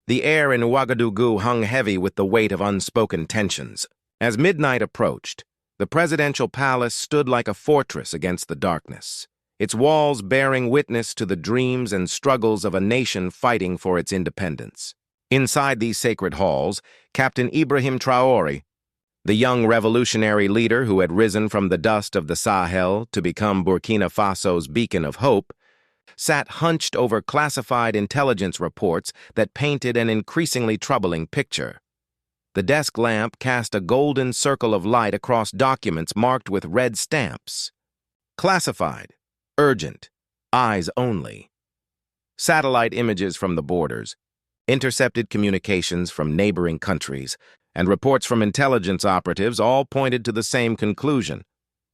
The air in Ouagadougou hung heavy with the weight of unspoken tensions. As midnight approached, the presidential palace stood like a fortress against the darkness, its walls bearing witness to the dreams and struggles of a nation fighting for its independence. Inside these sacred halls, Captain Ibrahim Traoré, the young revolutionary leader who had risen from the dust of the Sahel to become Burkina Faso's beacon of hope, sat hunched over classified intelligence reports that painted an increasingly troubling picture. The desk lamp cast a golden circle of light across documents marked with red stamps. Classified, urgent, eyes only. Satellite images from the borders, intercepted communications from neighboring countries, and reports from intelligence operatives all pointed to the same conclusion.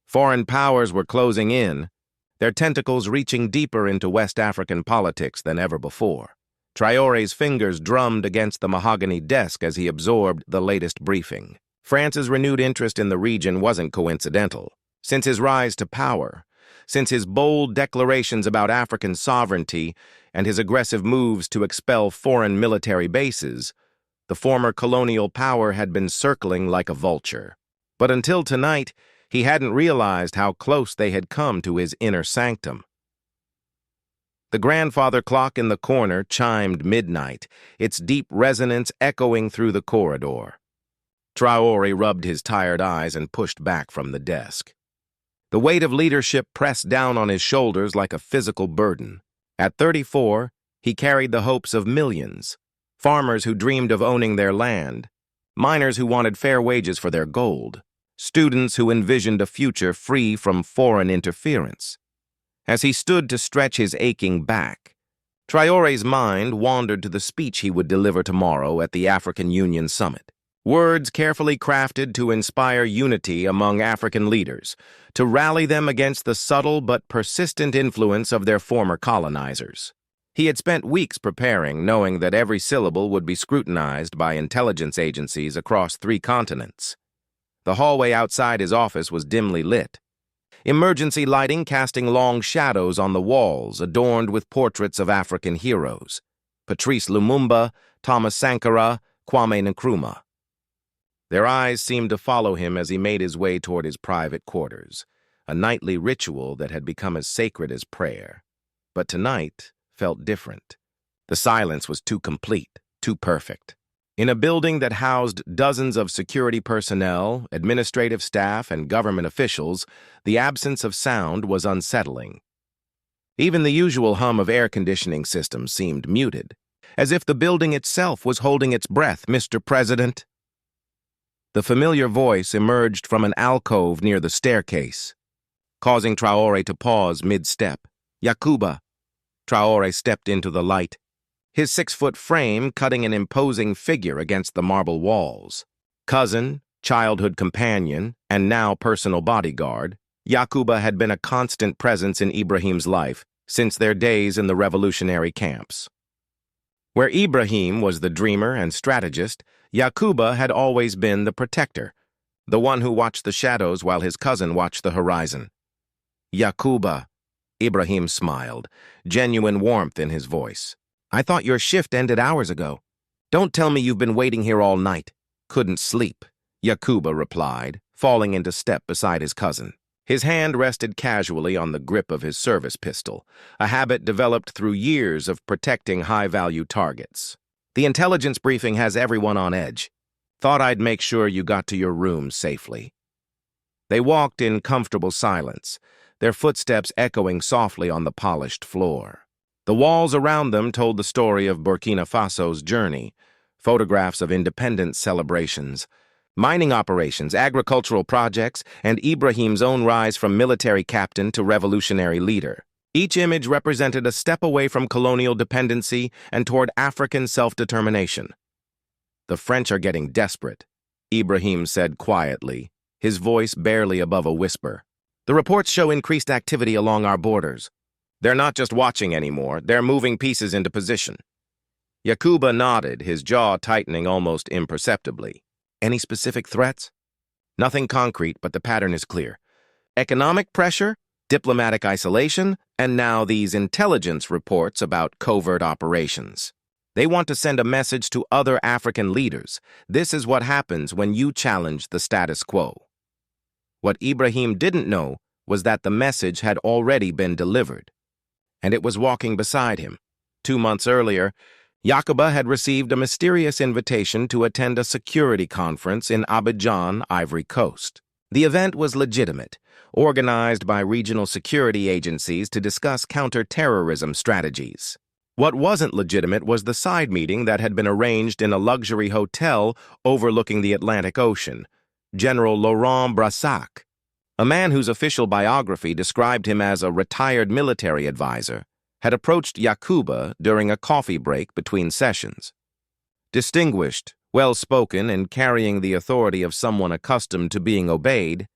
Foreign powers were closing in, their tentacles reaching deeper into West African politics than ever before. Traoré's fingers drummed against the mahogany desk as he absorbed the latest briefing. France's renewed interest in the region wasn't coincidental. Since his rise to power, since his bold declarations about African sovereignty and his aggressive moves to expel foreign military bases, the former colonial power had been circling like a vulture. But until tonight, he hadn't realized how close they had come to his inner sanctum. The grandfather clock in the corner chimed midnight, its deep resonance echoing through the corridor. Traoré rubbed his tired eyes and pushed back from the desk. The weight of leadership pressed down on his shoulders like a physical burden. At 34, he carried the hopes of millions. Farmers who dreamed of owning their land, miners who wanted fair wages for their gold, students who envisioned a future free from foreign interference. As he stood to stretch his aching back, Traoré's mind wandered to the speech he would deliver tomorrow at the African Union Summit. Words carefully crafted to inspire unity among African leaders, to rally them against the subtle but persistent influence of their former colonizers. He had spent weeks preparing, knowing that every syllable would be scrutinized by intelligence agencies across 3 continents. The hallway outside his office was dimly lit, emergency lighting casting long shadows on the walls adorned with portraits of African heroes: Patrice Lumumba, Thomas Sankara, Kwame Nkrumah. Their eyes seemed to follow him as he made his way toward his private quarters, a nightly ritual that had become as sacred as prayer. But tonight felt different. The silence was too complete, too perfect. In a building that housed dozens of security personnel, administrative staff, and government officials, the absence of sound was unsettling. Even the usual hum of air conditioning systems seemed muted, as if the building itself was holding its breath. "Mr. President?" The familiar voice emerged from an alcove near the staircase, causing Traoré to pause mid-step. "Yakuba." Traoré stepped into the light, his 6-foot frame cutting an imposing figure against the marble walls. Cousin, childhood companion, and now personal bodyguard, Yakuba had been a constant presence in Ibrahim's life since their days in the revolutionary camps. Where Ibrahim was the dreamer and strategist, Yakuba had always been the protector, the one who watched the shadows while his cousin watched the horizon. "Yakuba," Ibrahim smiled, genuine warmth in his voice. "I thought your shift ended hours ago. Don't tell me you've been waiting here all night." "Couldn't sleep," Yakuba replied, falling into step beside his cousin. His hand rested casually on the grip of his service pistol, a habit developed through years of protecting high-value targets. "The intelligence briefing has everyone on edge. Thought I'd make sure you got to your room safely." They walked in comfortable silence, their footsteps echoing softly on the polished floor. The walls around them told the story of Burkina Faso's journey, photographs of independence celebrations, mining operations, agricultural projects, and Ibrahim's own rise from military captain to revolutionary leader. Each image represented a step away from colonial dependency and toward African self-determination. "The French are getting desperate," Ibrahim said quietly, his voice barely above a whisper. "The reports show increased activity along our borders. They're not just watching anymore, they're moving pieces into position." Yakuba nodded, his jaw tightening almost imperceptibly. "Any specific threats?" "Nothing concrete, but the pattern is clear. Economic pressure, diplomatic isolation, and now these intelligence reports about covert operations." They want to send a message to other African leaders. This is what happens when you challenge the status quo. What Ibrahim didn't know was that the message had already been delivered, and it was walking beside him. 2 months earlier, Yakuba had received a mysterious invitation to attend a security conference in Abidjan, Ivory Coast. The event was legitimate, organized by regional security agencies to discuss counter-terrorism strategies. What wasn't legitimate was the side meeting that had been arranged in a luxury hotel overlooking the Atlantic Ocean. General Laurent Brassac, a man whose official biography described him as a retired military advisor, had approached Yakuba during a coffee break between sessions. Distinguished, well-spoken, and carrying the authority of someone accustomed to being obeyed,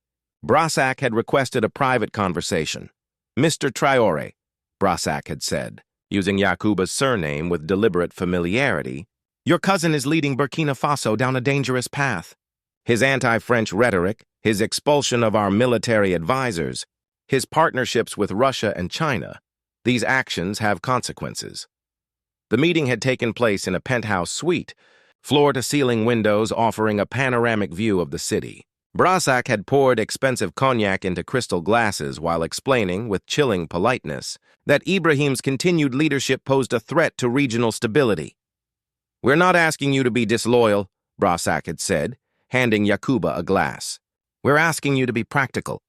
Brassac had requested a private conversation. "Mr. Traoré," Brassac had said, using Yakuba's surname with deliberate familiarity, "your cousin is leading Burkina Faso down a dangerous path. His anti-French rhetoric, his expulsion of our military advisors, his partnerships with Russia and China, these actions have consequences." The meeting had taken place in a penthouse suite, floor-to-ceiling windows offering a panoramic view of the city. Brassac had poured expensive cognac into crystal glasses while explaining, with chilling politeness, that Ibrahim's continued leadership posed a threat to regional stability. "We're not asking you to be disloyal," Brassac had said, handing Yakuba a glass. "We're asking you to be practical.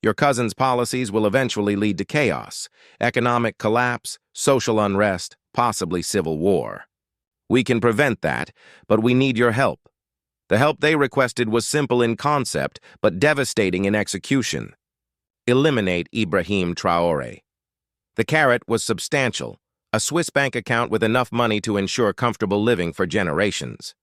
Your cousin's policies will eventually lead to chaos, economic collapse, social unrest, possibly civil war. We can prevent that, but we need your help." The help they requested was simple in concept, but devastating in execution. Eliminate Ibrahim Traoré. The carrot was substantial, a Swiss bank account with enough money to ensure comfortable living for generations.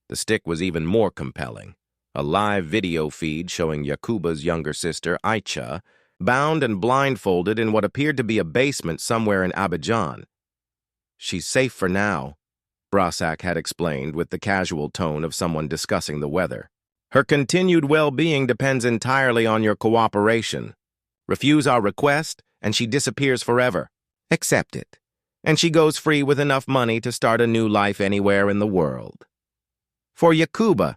The stick was even more compelling. A live video feed showing Yakuba's younger sister, Aicha, bound and blindfolded in what appeared to be a basement somewhere in Abidjan. "She's safe for now," Brassac had explained with the casual tone of someone discussing the weather. "Her continued well-being depends entirely on your cooperation. Refuse our request, and she disappears forever. Accept it, and she goes free with enough money to start a new life anywhere in the world." For Yakuba,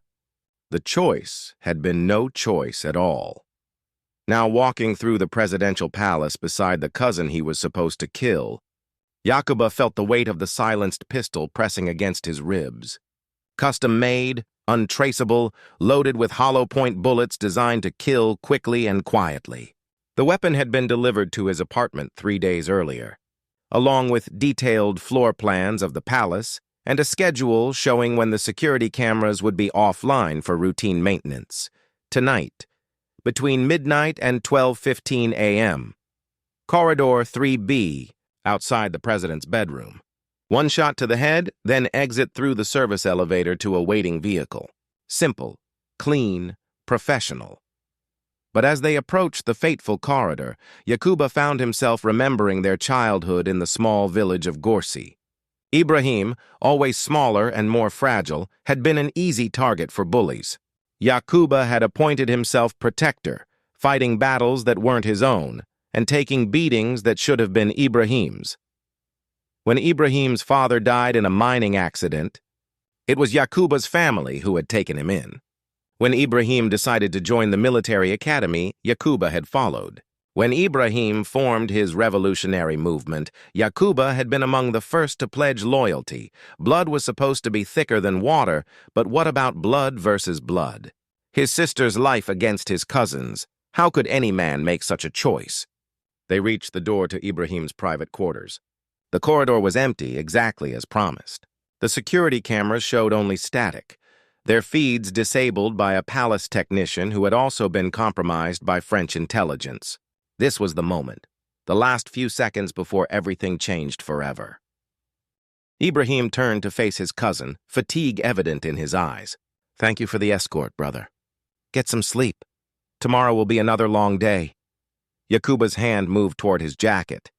the choice had been no choice at all. Now walking through the presidential palace beside the cousin he was supposed to kill, Yakuba felt the weight of the silenced pistol pressing against his ribs. Custom-made, untraceable, loaded with hollow-point bullets designed to kill quickly and quietly. The weapon had been delivered to his apartment 3 days earlier, along with detailed floor plans of the palace and a schedule showing when the security cameras would be offline for routine maintenance. Tonight, between midnight and 12:15 a.m., Corridor 3B, outside the president's bedroom. 1 shot to the head, then exit through the service elevator to a waiting vehicle. Simple, clean, professional. But as they approached the fateful corridor, Yakuba found himself remembering their childhood in the small village of Gorsi. Ibrahim, always smaller and more fragile, had been an easy target for bullies. Yakuba had appointed himself protector, fighting battles that weren't his own, and taking beatings that should have been Ibrahim's. When Ibrahim's father died in a mining accident, it was Yakuba's family who had taken him in. When Ibrahim decided to join the military academy, Yakuba had followed. When Ibrahim formed his revolutionary movement, Yakuba had been among the first to pledge loyalty. Blood was supposed to be thicker than water, but what about blood versus blood? His sister's life against his cousin's. How could any man make such a choice? They reached the door to Ibrahim's private quarters. The corridor was empty, exactly as promised. The security cameras showed only static, their feeds disabled by a palace technician who had also been compromised by French intelligence. This was the moment, the last few seconds before everything changed forever. Ibrahim turned to face his cousin, fatigue evident in his eyes. "Thank you for the escort, brother. Get some sleep. Tomorrow will be another long day." Yakuba's hand moved toward his jacket.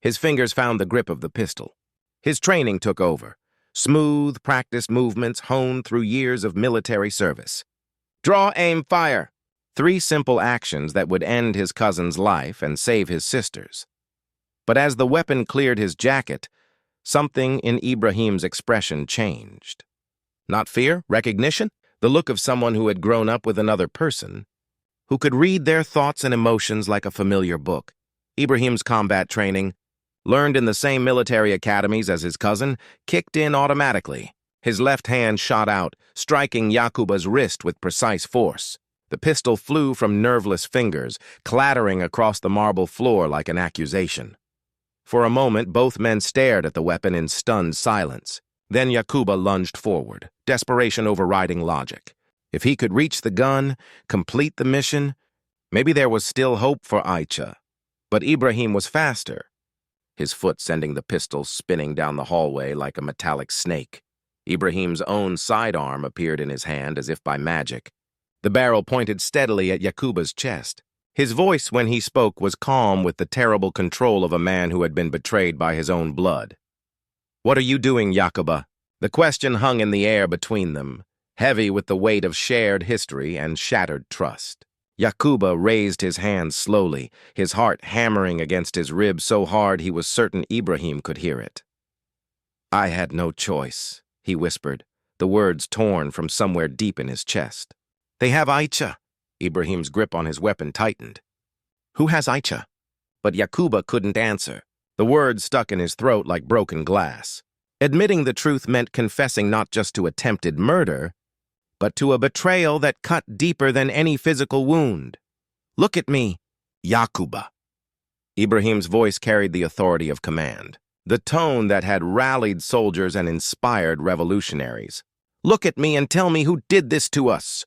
His fingers found the grip of the pistol. His training took over. Smooth, practiced movements honed through years of military service. Draw, aim, fire. 3 simple actions that would end his cousin's life and save his sister's. But as the weapon cleared his jacket, Something in Ibrahim's expression changed. Not fear, recognition, the look of someone who had grown up with another person, who could read their thoughts and emotions like a familiar book. Ibrahim's combat training, learned in the same military academies as his cousin, kicked in automatically. His left hand shot out, striking Yakuba's wrist with precise force. The pistol flew from nerveless fingers, clattering across the marble floor like an accusation. For a moment, both men stared at the weapon in stunned silence. Then Yakuba lunged forward, desperation overriding logic. If he could reach the gun, complete the mission, maybe there was still hope for Aicha. But Ibrahim was faster, his foot sending the pistol spinning down the hallway like a metallic snake. Ibrahim's own sidearm appeared in his hand as if by magic. The barrel pointed steadily at Yakuba's chest. His voice when he spoke was calm with the terrible control of a man who had been betrayed by his own blood. "What are you doing, Yakuba?" The question hung in the air between them, heavy with the weight of shared history and shattered trust. Yakuba raised his hand slowly, his heart hammering against his ribs so hard he was certain Ibrahim could hear it. "I had no choice," he whispered, the words torn from somewhere deep in his chest. "They have Aicha." Ibrahim's grip on his weapon tightened. "Who has Aicha?" But Yakuba couldn't answer. The words stuck in his throat like broken glass. Admitting the truth meant confessing not just to attempted murder, but to a betrayal that cut deeper than any physical wound. "Look at me, Yakuba." Ibrahim's voice carried the authority of command, the tone that had rallied soldiers and inspired revolutionaries. "Look at me and tell me who did this to us."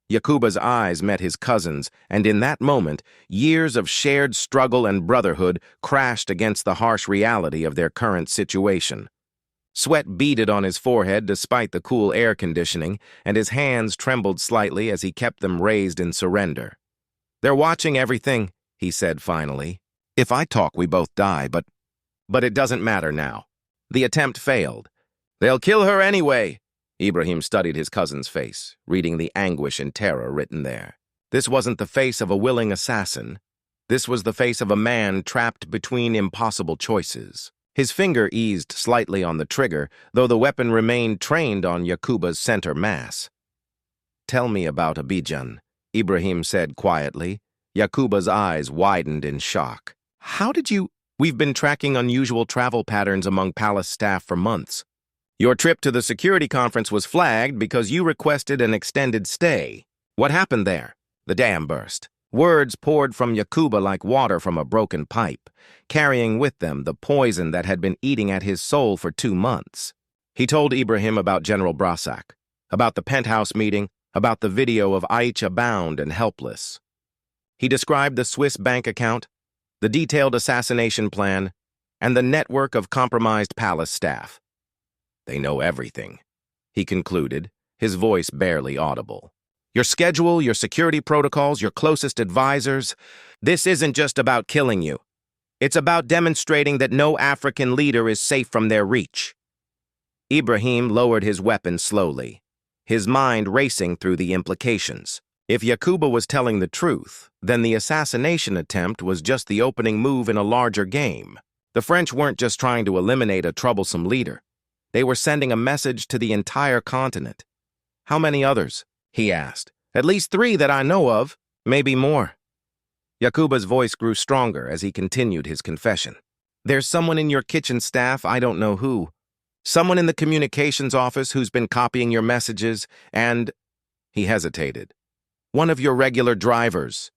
Yakuba's eyes met his cousin's, and in that moment, years of shared struggle and brotherhood crashed against the harsh reality of their current situation. Sweat beaded on his forehead despite the cool air conditioning, and his hands trembled slightly as he kept them raised in surrender. "They're watching everything," he said finally. "If I talk, we both die, but it doesn't matter now. The attempt failed. They'll kill her anyway." Ibrahim studied his cousin's face, reading the anguish and terror written there. This wasn't the face of a willing assassin. This was the face of a man trapped between impossible choices. His finger eased slightly on the trigger, though the weapon remained trained on Yakuba's center mass. "Tell me about Abidjan," Ibrahim said quietly. Yakuba's eyes widened in shock. "How did you—" "We've been tracking unusual travel patterns among palace staff for months. Your trip to the security conference was flagged because you requested an extended stay. What happened there?" The dam burst. Words poured from Yakuba like water from a broken pipe, carrying with them the poison that had been eating at his soul for 2 months. He told Ibrahim about General Brassak, about the penthouse meeting, about the video of Aicha bound and helpless. He described the Swiss bank account, the detailed assassination plan, and the network of compromised palace staff. "They know everything," he concluded, his voice barely audible. "Your schedule, your security protocols, your closest advisors. This isn't just about killing you. It's about demonstrating that no African leader is safe from their reach." Ibrahim lowered his weapon slowly, his mind racing through the implications. If Yakuba was telling the truth, then the assassination attempt was just the opening move in a larger game. The French weren't just trying to eliminate a troublesome leader. They were sending a message to the entire continent. "How many others?" he asked. "At least 3 that I know of, maybe more." Yakuba's voice grew stronger as he continued his confession. "There's someone in your kitchen staff, I don't know who. Someone in the communications office who's been copying your messages, and—" He hesitated. "One of your regular drivers."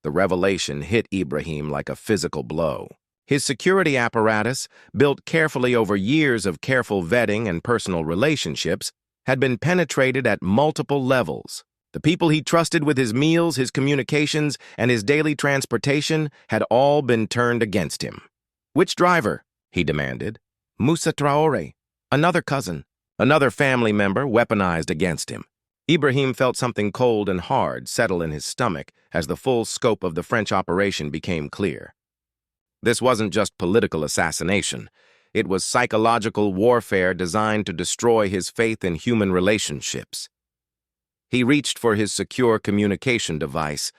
The revelation hit Ibrahim like a physical blow. His security apparatus, built carefully over years of careful vetting and personal relationships, had been penetrated at multiple levels. The people he trusted with his meals, his communications, and his daily transportation had all been turned against him. "Which driver?" he demanded. "Musa Traore, another cousin, another family member weaponized against him." Ibrahim felt something cold and hard settle in his stomach as the full scope of the French operation became clear. This wasn't just political assassination. It was psychological warfare designed to destroy his faith in human relationships. He reached for his secure communication device,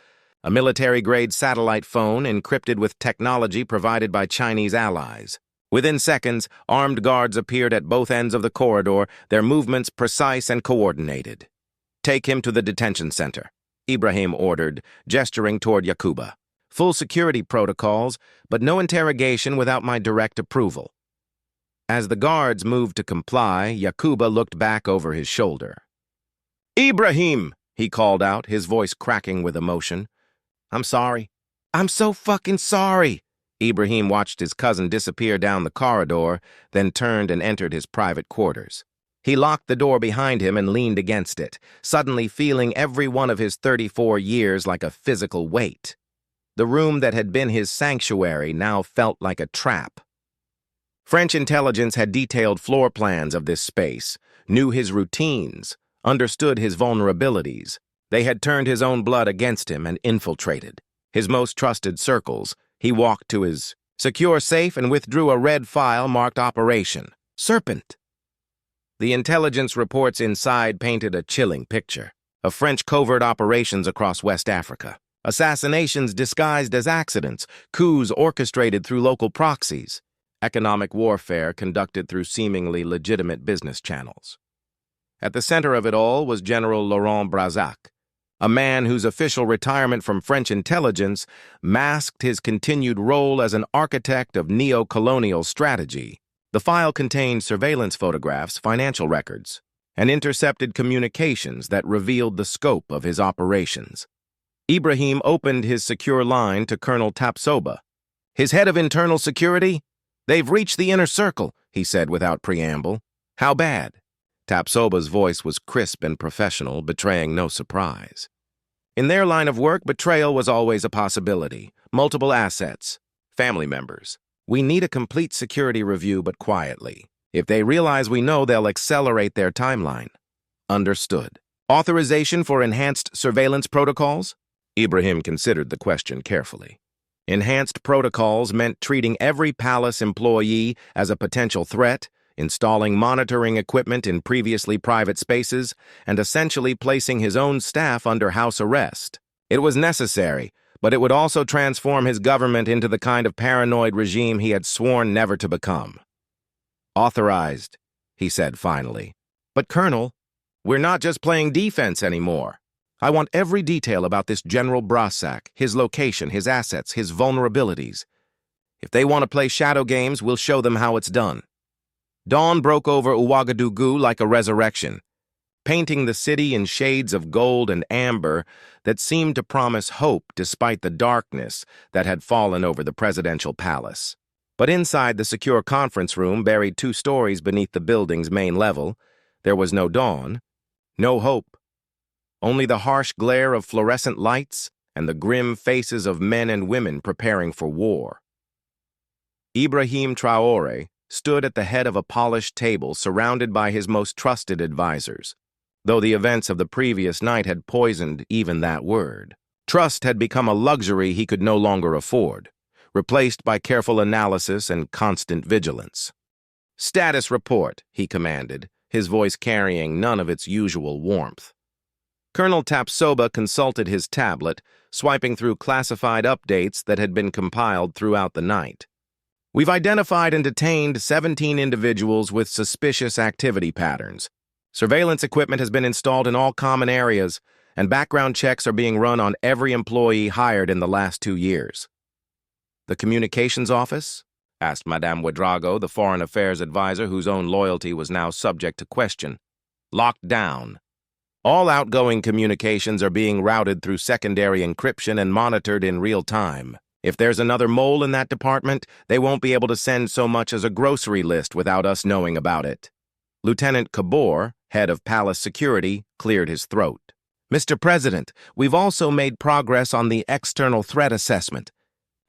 a military-grade satellite phone encrypted with technology provided by Chinese allies. Within seconds, armed guards appeared at both ends of the corridor, their movements precise and coordinated. "Take him to the detention center," Ibrahim ordered, gesturing toward Yakuba. "Full security protocols, but no interrogation without my direct approval." As the guards moved to comply, Yakuba looked back over his shoulder. "Ibrahim!" he called out, his voice cracking with emotion. "I'm sorry. I'm so fucking sorry." Ibrahim watched his cousin disappear down the corridor, then turned and entered his private quarters. He locked the door behind him and leaned against it, suddenly feeling every one of his 34 years like a physical weight. The room that had been his sanctuary now felt like a trap. French intelligence had detailed floor plans of this space, knew his routines, understood his vulnerabilities. They had turned his own blood against him and infiltrated his most trusted circles. He walked to his secure safe and withdrew a red file marked Operation Serpent. The intelligence reports inside painted a chilling picture of French covert operations across West Africa, assassinations disguised as accidents, coups orchestrated through local proxies, economic warfare conducted through seemingly legitimate business channels. At the center of it all was General Laurent Brazac, a man whose official retirement from French intelligence masked his continued role as an architect of neo-colonial strategy. The file contained surveillance photographs, financial records, and intercepted communications that revealed the scope of his operations. Ibrahim opened his secure line to Colonel Tapsoba. "His head of internal security? They've reached the inner circle," he said without preamble. "How bad?" Tapsoba's voice was crisp and professional, betraying no surprise. "In their line of work, betrayal was always a possibility. Multiple assets, family members. We need a complete security review, but quietly. If they realize we know, they'll accelerate their timeline." "Understood. Authorization for enhanced surveillance protocols?" Ibrahim considered the question carefully. Enhanced protocols meant treating every palace employee as a potential threat, installing monitoring equipment in previously private spaces, and essentially placing his own staff under house arrest. It was necessary, but it would also transform his government into the kind of paranoid regime he had sworn never to become. "Authorized," he said finally. "But Colonel, we're not just playing defense anymore. I want every detail about this General Brazac, his location, his assets, his vulnerabilities. If they want to play shadow games, we'll show them how it's done." Dawn broke over Ouagadougou like a resurrection, painting the city in shades of gold and amber that seemed to promise hope despite the darkness that had fallen over the presidential palace. But inside the secure conference room, buried 2 stories beneath the building's main level, there was no dawn, no hope. Only the harsh glare of fluorescent lights and the grim faces of men and women preparing for war. Ibrahim Traoré stood at the head of a polished table surrounded by his most trusted advisors, though the events of the previous night had poisoned even that word. Trust had become a luxury he could no longer afford, replaced by careful analysis and constant vigilance. "Status report," he commanded, his voice carrying none of its usual warmth. Colonel Tapsoba consulted his tablet, swiping through classified updates that had been compiled throughout the night. "We've identified and detained 17 individuals with suspicious activity patterns. Surveillance equipment has been installed in all common areas, and background checks are being run on every employee hired in the last 2 years. "The communications office?" asked Madame Ouedraogo, the foreign affairs advisor whose own loyalty was now subject to question. "Locked down. All outgoing communications are being routed through secondary encryption and monitored in real time. If there's another mole in that department, they won't be able to send so much as a grocery list without us knowing about it." Lieutenant Kabor, head of palace security, cleared his throat. "Mr. President, we've also made progress on the external threat assessment.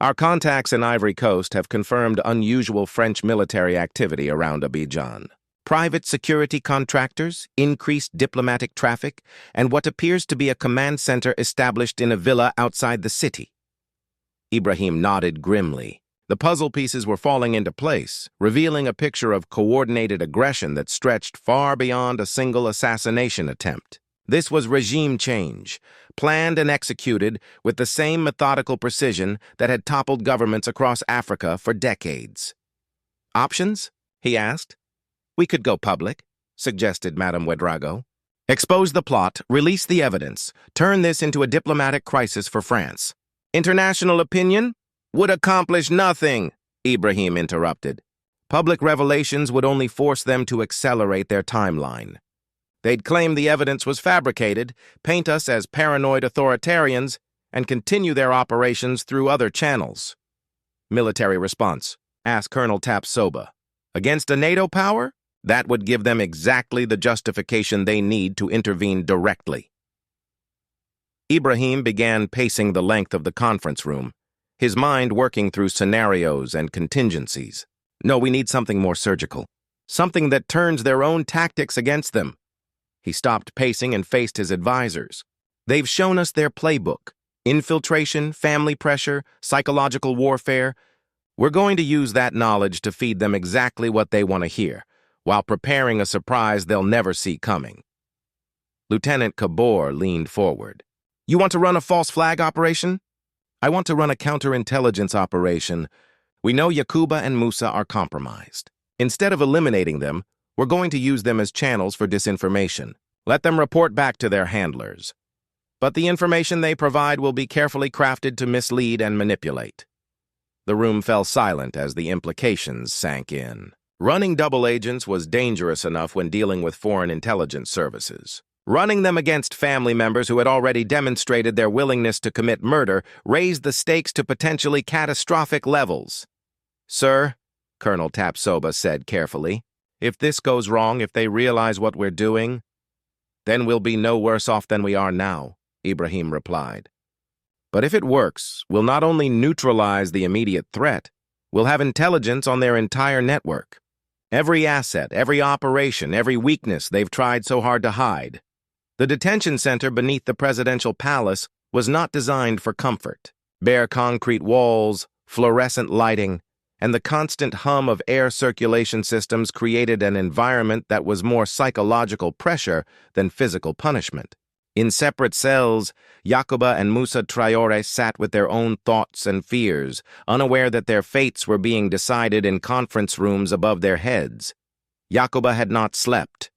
Our contacts in Ivory Coast have confirmed unusual French military activity around Abidjan. Private security contractors, increased diplomatic traffic, and what appears to be a command center established in a villa outside the city." Ibrahim nodded grimly. The puzzle pieces were falling into place, revealing a picture of coordinated aggression that stretched far beyond a single assassination attempt. This was regime change, planned and executed with the same methodical precision that had toppled governments across Africa for decades. Options? He asked. We could go public, suggested Madame Ouedraogo. Expose the plot, release the evidence, turn this into a diplomatic crisis for France. International opinion would accomplish nothing, Ibrahim interrupted. Public revelations would only force them to accelerate their timeline. They'd claim the evidence was fabricated, paint us as paranoid authoritarians, and continue their operations through other channels. Military response, asked Colonel Tapsoba. Against a NATO power? That would give them exactly the justification they need to intervene directly. Ibrahim began pacing the length of the conference room, his mind working through scenarios and contingencies. No, we need something more surgical. Something that turns their own tactics against them. He stopped pacing and faced his advisors. They've shown us their playbook. Infiltration, family pressure, psychological warfare. We're going to use that knowledge to feed them exactly what they want to hear, while preparing a surprise they'll never see coming. Lieutenant Kabor leaned forward. You want to run a false flag operation? I want to run a counterintelligence operation. We know Yakuba and Musa are compromised. Instead of eliminating them, we're going to use them as channels for disinformation. Let them report back to their handlers. But the information they provide will be carefully crafted to mislead and manipulate. The room fell silent as the implications sank in. Running double agents was dangerous enough when dealing with foreign intelligence services. Running them against family members who had already demonstrated their willingness to commit murder raised the stakes to potentially catastrophic levels. Sir, Colonel Tapsoba said carefully, if this goes wrong, if they realize what we're doing, then we'll be no worse off than we are now, Ibrahim replied. But if it works, we'll not only neutralize the immediate threat, we'll have intelligence on their entire network. Every asset, every operation, every weakness they've tried so hard to hide. The detention center beneath the presidential palace was not designed for comfort. Bare concrete walls, fluorescent lighting, and the constant hum of air circulation systems created an environment that was more psychological pressure than physical punishment. In separate cells, Yakuba and Musa Traore sat with their own thoughts and fears, unaware that their fates were being decided in conference rooms above their heads. Yakuba had not slept.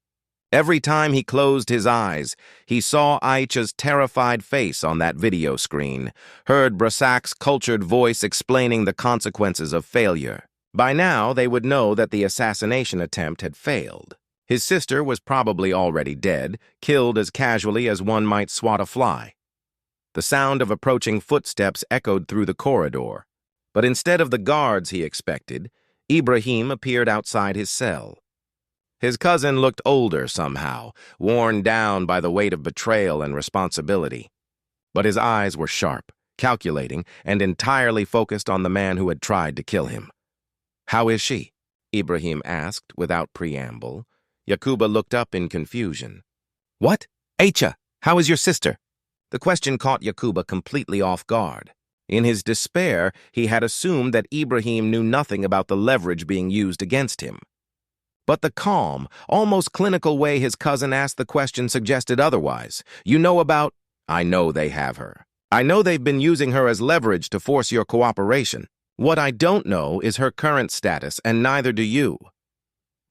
Every time he closed his eyes, he saw Aicha's terrified face on that video screen, heard Brasak's cultured voice explaining the consequences of failure. By now, they would know that the assassination attempt had failed. His sister was probably already dead, killed as casually as one might swat a fly. The sound of approaching footsteps echoed through the corridor. But instead of the guards he expected, Ibrahim appeared outside his cell. His cousin looked older somehow, worn down by the weight of betrayal and responsibility. But his eyes were sharp, calculating, and entirely focused on the man who had tried to kill him. "How is she?" Ibrahim asked without preamble. Yakuba looked up in confusion. "What? Aicha, how is your sister?" The question caught Yakuba completely off guard. In his despair, he had assumed that Ibrahim knew nothing about the leverage being used against him. But the calm, almost clinical way his cousin asked the question suggested otherwise. "You know about—" "I know they have her. I know they've been using her as leverage to force your cooperation. What I don't know is her current status, and neither do you."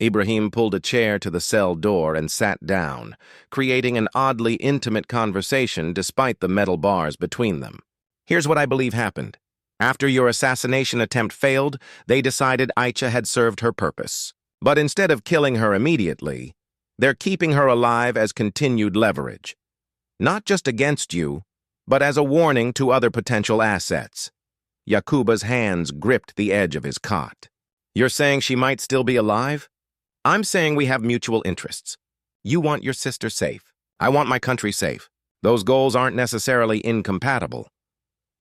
Ibrahim pulled a chair to the cell door and sat down, creating an oddly intimate conversation despite the metal bars between them. "Here's what I believe happened. After your assassination attempt failed, they decided Aicha had served her purpose. But instead of killing her immediately, they're keeping her alive as continued leverage. Not just against you, but as a warning to other potential assets." Yakuba's hands gripped the edge of his cot. "You're saying she might still be alive? I'm saying we have mutual interests. You want your sister safe. I want my country safe. Those goals aren't necessarily incompatible."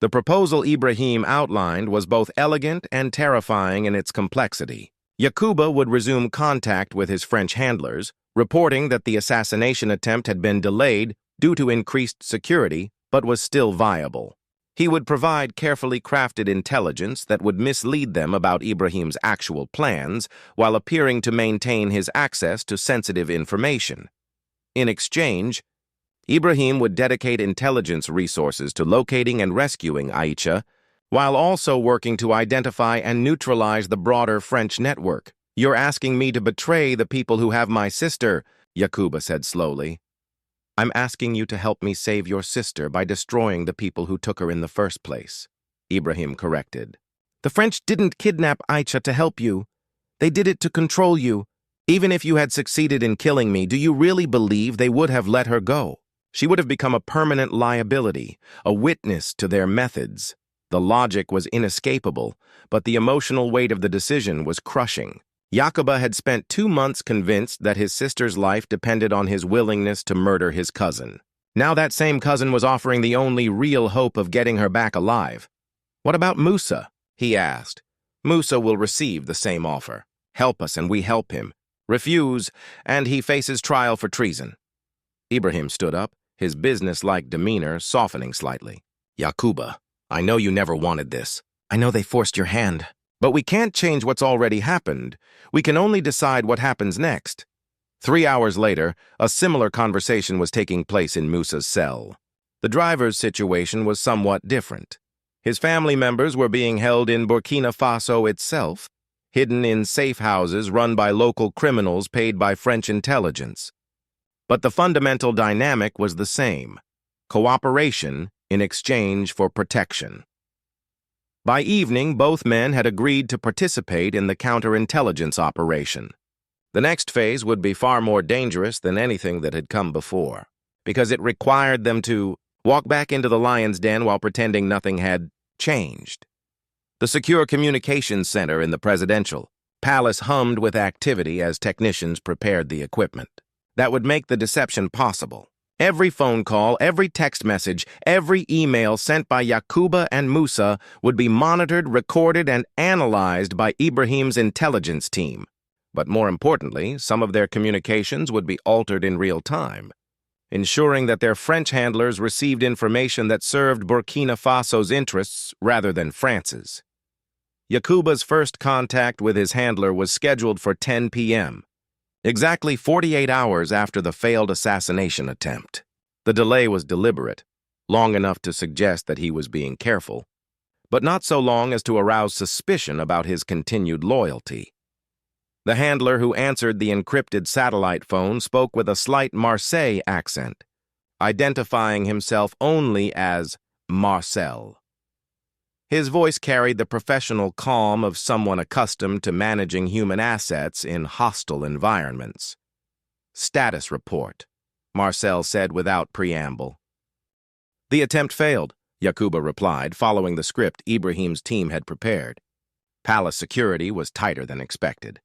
The proposal Ibrahim outlined was both elegant and terrifying in its complexity. Yakuba would resume contact with his French handlers, reporting that the assassination attempt had been delayed due to increased security, but was still viable. He would provide carefully crafted intelligence that would mislead them about Ibrahim's actual plans while appearing to maintain his access to sensitive information. In exchange, Ibrahim would dedicate intelligence resources to locating and rescuing Aicha, while also working to identify and neutralize the broader French network. You're asking me to betray the people who have my sister, Yacouba said slowly. I'm asking you to help me save your sister by destroying the people who took her in the first place, Ibrahim corrected. The French didn't kidnap Aisha to help you. They did it to control you. Even if you had succeeded in killing me, do you really believe they would have let her go? She would have become a permanent liability, a witness to their methods. The logic was inescapable, but the emotional weight of the decision was crushing. Yacouba had spent 2 months convinced that his sister's life depended on his willingness to murder his cousin. Now that same cousin was offering the only real hope of getting her back alive. What about Musa? He asked. Musa will receive the same offer. Help us and we help him. Refuse, and he faces trial for treason. Ibrahim stood up, his business-like demeanor softening slightly. Yacouba, I know you never wanted this. I know they forced your hand. But we can't change what's already happened. We can only decide what happens next. 3 hours later, a similar conversation was taking place in Musa's cell. The driver's situation was somewhat different. His family members were being held in Burkina Faso itself, hidden in safe houses run by local criminals paid by French intelligence. But the fundamental dynamic was the same: cooperation in exchange for protection. By evening, both men had agreed to participate in the counterintelligence operation. The next phase would be far more dangerous than anything that had come before, because it required them to walk back into the lion's den while pretending nothing had changed. The secure communications center in the presidential palace hummed with activity as technicians prepared the equipment that would make the deception possible. Every phone call, every text message, every email sent by Yacouba and Musa would be monitored, recorded, and analyzed by Ibrahim's intelligence team. But more importantly, some of their communications would be altered in real time, ensuring that their French handlers received information that served Burkina Faso's interests rather than France's. Yacouba's first contact with his handler was scheduled for 10 p.m., exactly 48 hours after the failed assassination attempt. The delay was deliberate, long enough to suggest that he was being careful, but not so long as to arouse suspicion about his continued loyalty. The handler who answered the encrypted satellite phone spoke with a slight Marseille accent, identifying himself only as Marcel. His voice carried the professional calm of someone accustomed to managing human assets in hostile environments. Status report, Marcel said without preamble. The attempt failed, Yacouba replied, following the script Ibrahim's team had prepared. Palace security was tighter than expected.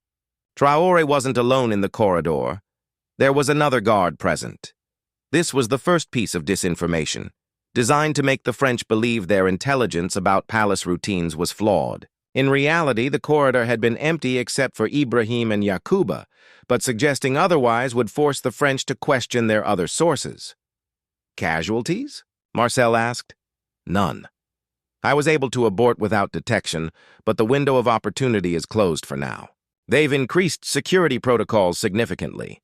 Traore wasn't alone in the corridor. There was another guard present. This was the first piece of disinformation, designed to make the French believe their intelligence about palace routines was flawed. In reality, the corridor had been empty except for Ibrahim and Yacouba, but suggesting otherwise would force the French to question their other sources. Casualties? Marcel asked. None. I was able to abort without detection, but the window of opportunity is closed for now. They've increased security protocols significantly.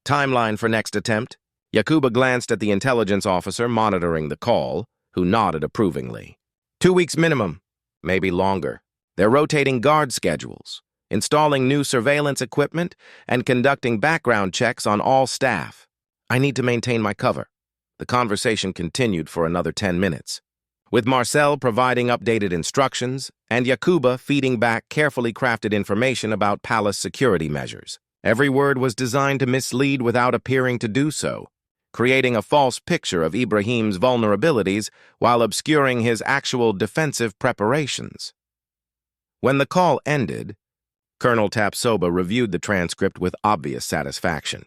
Timeline for next attempt? Yacouba glanced at the intelligence officer monitoring the call, who nodded approvingly. 2 weeks minimum, maybe longer. They're rotating guard schedules, installing new surveillance equipment, and conducting background checks on all staff. I need to maintain my cover. The conversation continued for another 10 minutes, with Marcel providing updated instructions and Yacouba feeding back carefully crafted information about palace security measures. Every word was designed to mislead without appearing to do so, creating a false picture of Ibrahim's vulnerabilities while obscuring his actual defensive preparations. When the call ended, Colonel Tapsoba reviewed the transcript with obvious satisfaction.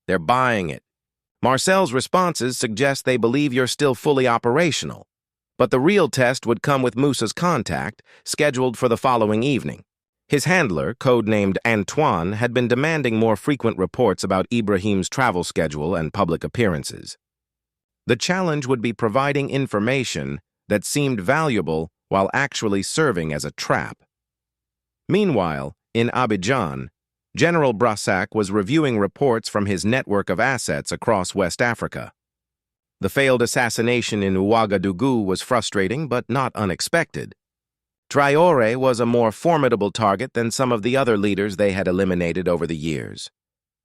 They're buying it. Marcel's responses suggest they believe you're still fully operational, but the real test would come with Musa's contact, scheduled for the following evening. His handler, codenamed Antoine, had been demanding more frequent reports about Ibrahim's travel schedule and public appearances. The challenge would be providing information that seemed valuable while actually serving as a trap. Meanwhile, in Abidjan, General Brassac was reviewing reports from his network of assets across West Africa. The failed assassination in Ouagadougou was frustrating but not unexpected. Traoré was a more formidable target than some of the other leaders they had eliminated over the years.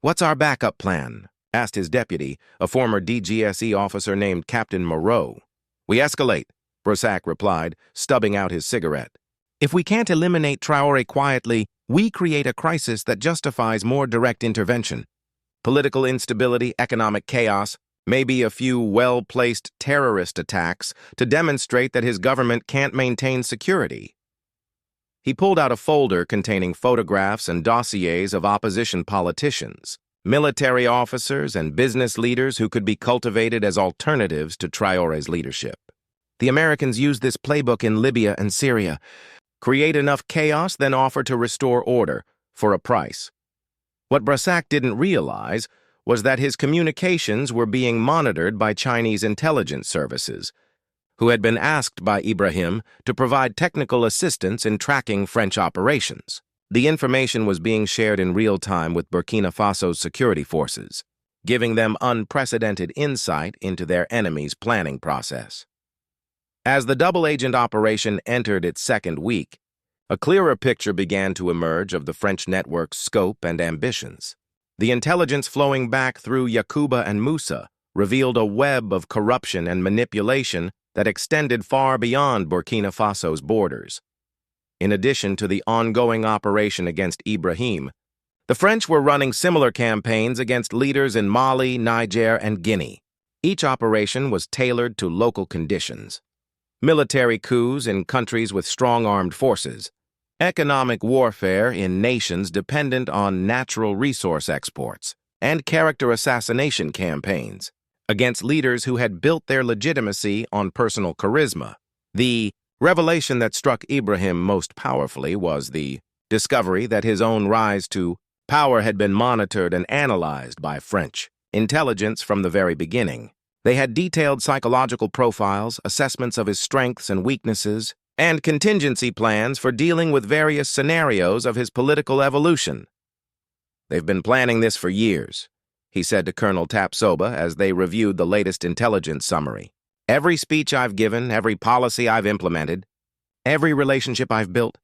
"What's our backup plan?" asked his deputy, a former DGSE officer named Captain Moreau. "We escalate," Brissac replied, stubbing out his cigarette. "If we can't eliminate Traoré quietly, we create a crisis that justifies more direct intervention. Political instability, economic chaos, maybe a few well-placed terrorist attacks to demonstrate that his government can't maintain security." He pulled out a folder containing photographs and dossiers of opposition politicians, military officers, and business leaders who could be cultivated as alternatives to Traoré's leadership. "The Americans used this playbook in Libya and Syria. Create enough chaos, then offer to restore order, for a price." What Brissac didn't realize was that his communications were being monitored by Chinese intelligence services, who had been asked by Ibrahim to provide technical assistance in tracking French operations. The information was being shared in real time with Burkina Faso's security forces, giving them unprecedented insight into their enemy's planning process. As the double-agent operation entered its second week, a clearer picture began to emerge of the French network's scope and ambitions. The intelligence flowing back through Yacouba and Moussa revealed a web of corruption and manipulation that extended far beyond Burkina Faso's borders. In addition to the ongoing operation against Ibrahim, the French were running similar campaigns against leaders in Mali, Niger, and Guinea. Each operation was tailored to local conditions: military coups in countries with strong armed forces, economic warfare in nations dependent on natural resource exports, and character assassination campaigns against leaders who had built their legitimacy on personal charisma. The revelation that struck Ibrahim most powerfully was the discovery that his own rise to power had been monitored and analyzed by French intelligence from the very beginning. They had detailed psychological profiles, assessments of his strengths and weaknesses, and contingency plans for dealing with various scenarios of his political evolution. "They've been planning this for years," he said to Colonel Tapsoba as they reviewed the latest intelligence summary. "Every speech I've given, every policy I've implemented, every relationship I've built,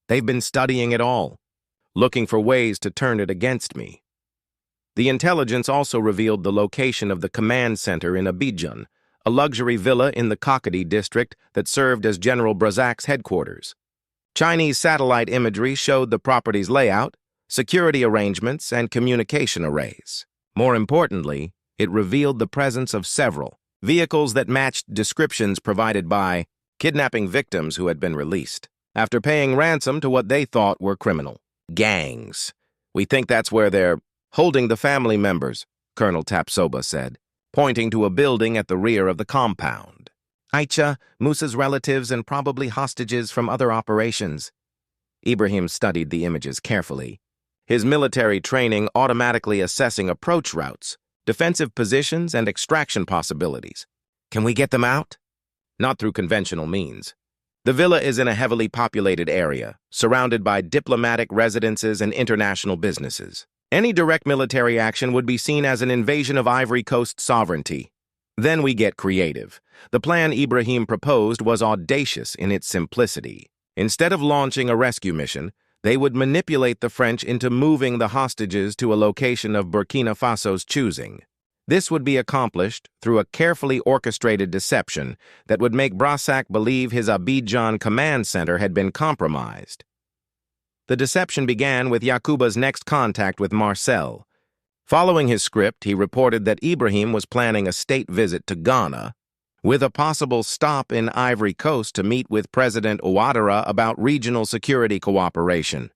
they've been studying it all, looking for ways to turn it against me." The intelligence also revealed the location of the command center in Abidjan, a luxury villa in the Cocody district that served as General Brissac's headquarters. Chinese satellite imagery showed the property's layout, security arrangements, and communication arrays. More importantly, it revealed the presence of several vehicles that matched descriptions provided by kidnapping victims who had been released after paying ransom to what they thought were criminal gangs. "We think that's where they're holding the family members," Colonel Tapsoba said, pointing to a building at the rear of the compound. "Aicha, Musa's relatives, and probably hostages from other operations." Ibrahim studied the images carefully, his military training automatically assessing approach routes, defensive positions, and extraction possibilities. "Can we get them out?" "Not through conventional means. The villa is in a heavily populated area, surrounded by diplomatic residences and international businesses. Any direct military action would be seen as an invasion of Ivory Coast sovereignty. Then we get creative. The plan Ibrahim proposed was audacious in its simplicity. Instead of launching a rescue mission, they would manipulate the French into moving the hostages to a location of Burkina Faso's choosing. This would be accomplished through a carefully orchestrated deception that would make Brissac believe his Abidjan command center had been compromised. The deception began with Yacouba's next contact with Marcel. Following his script, he reported that Ibrahim was planning a state visit to Ghana, with a possible stop in Ivory Coast to meet with President Ouattara about regional security cooperation.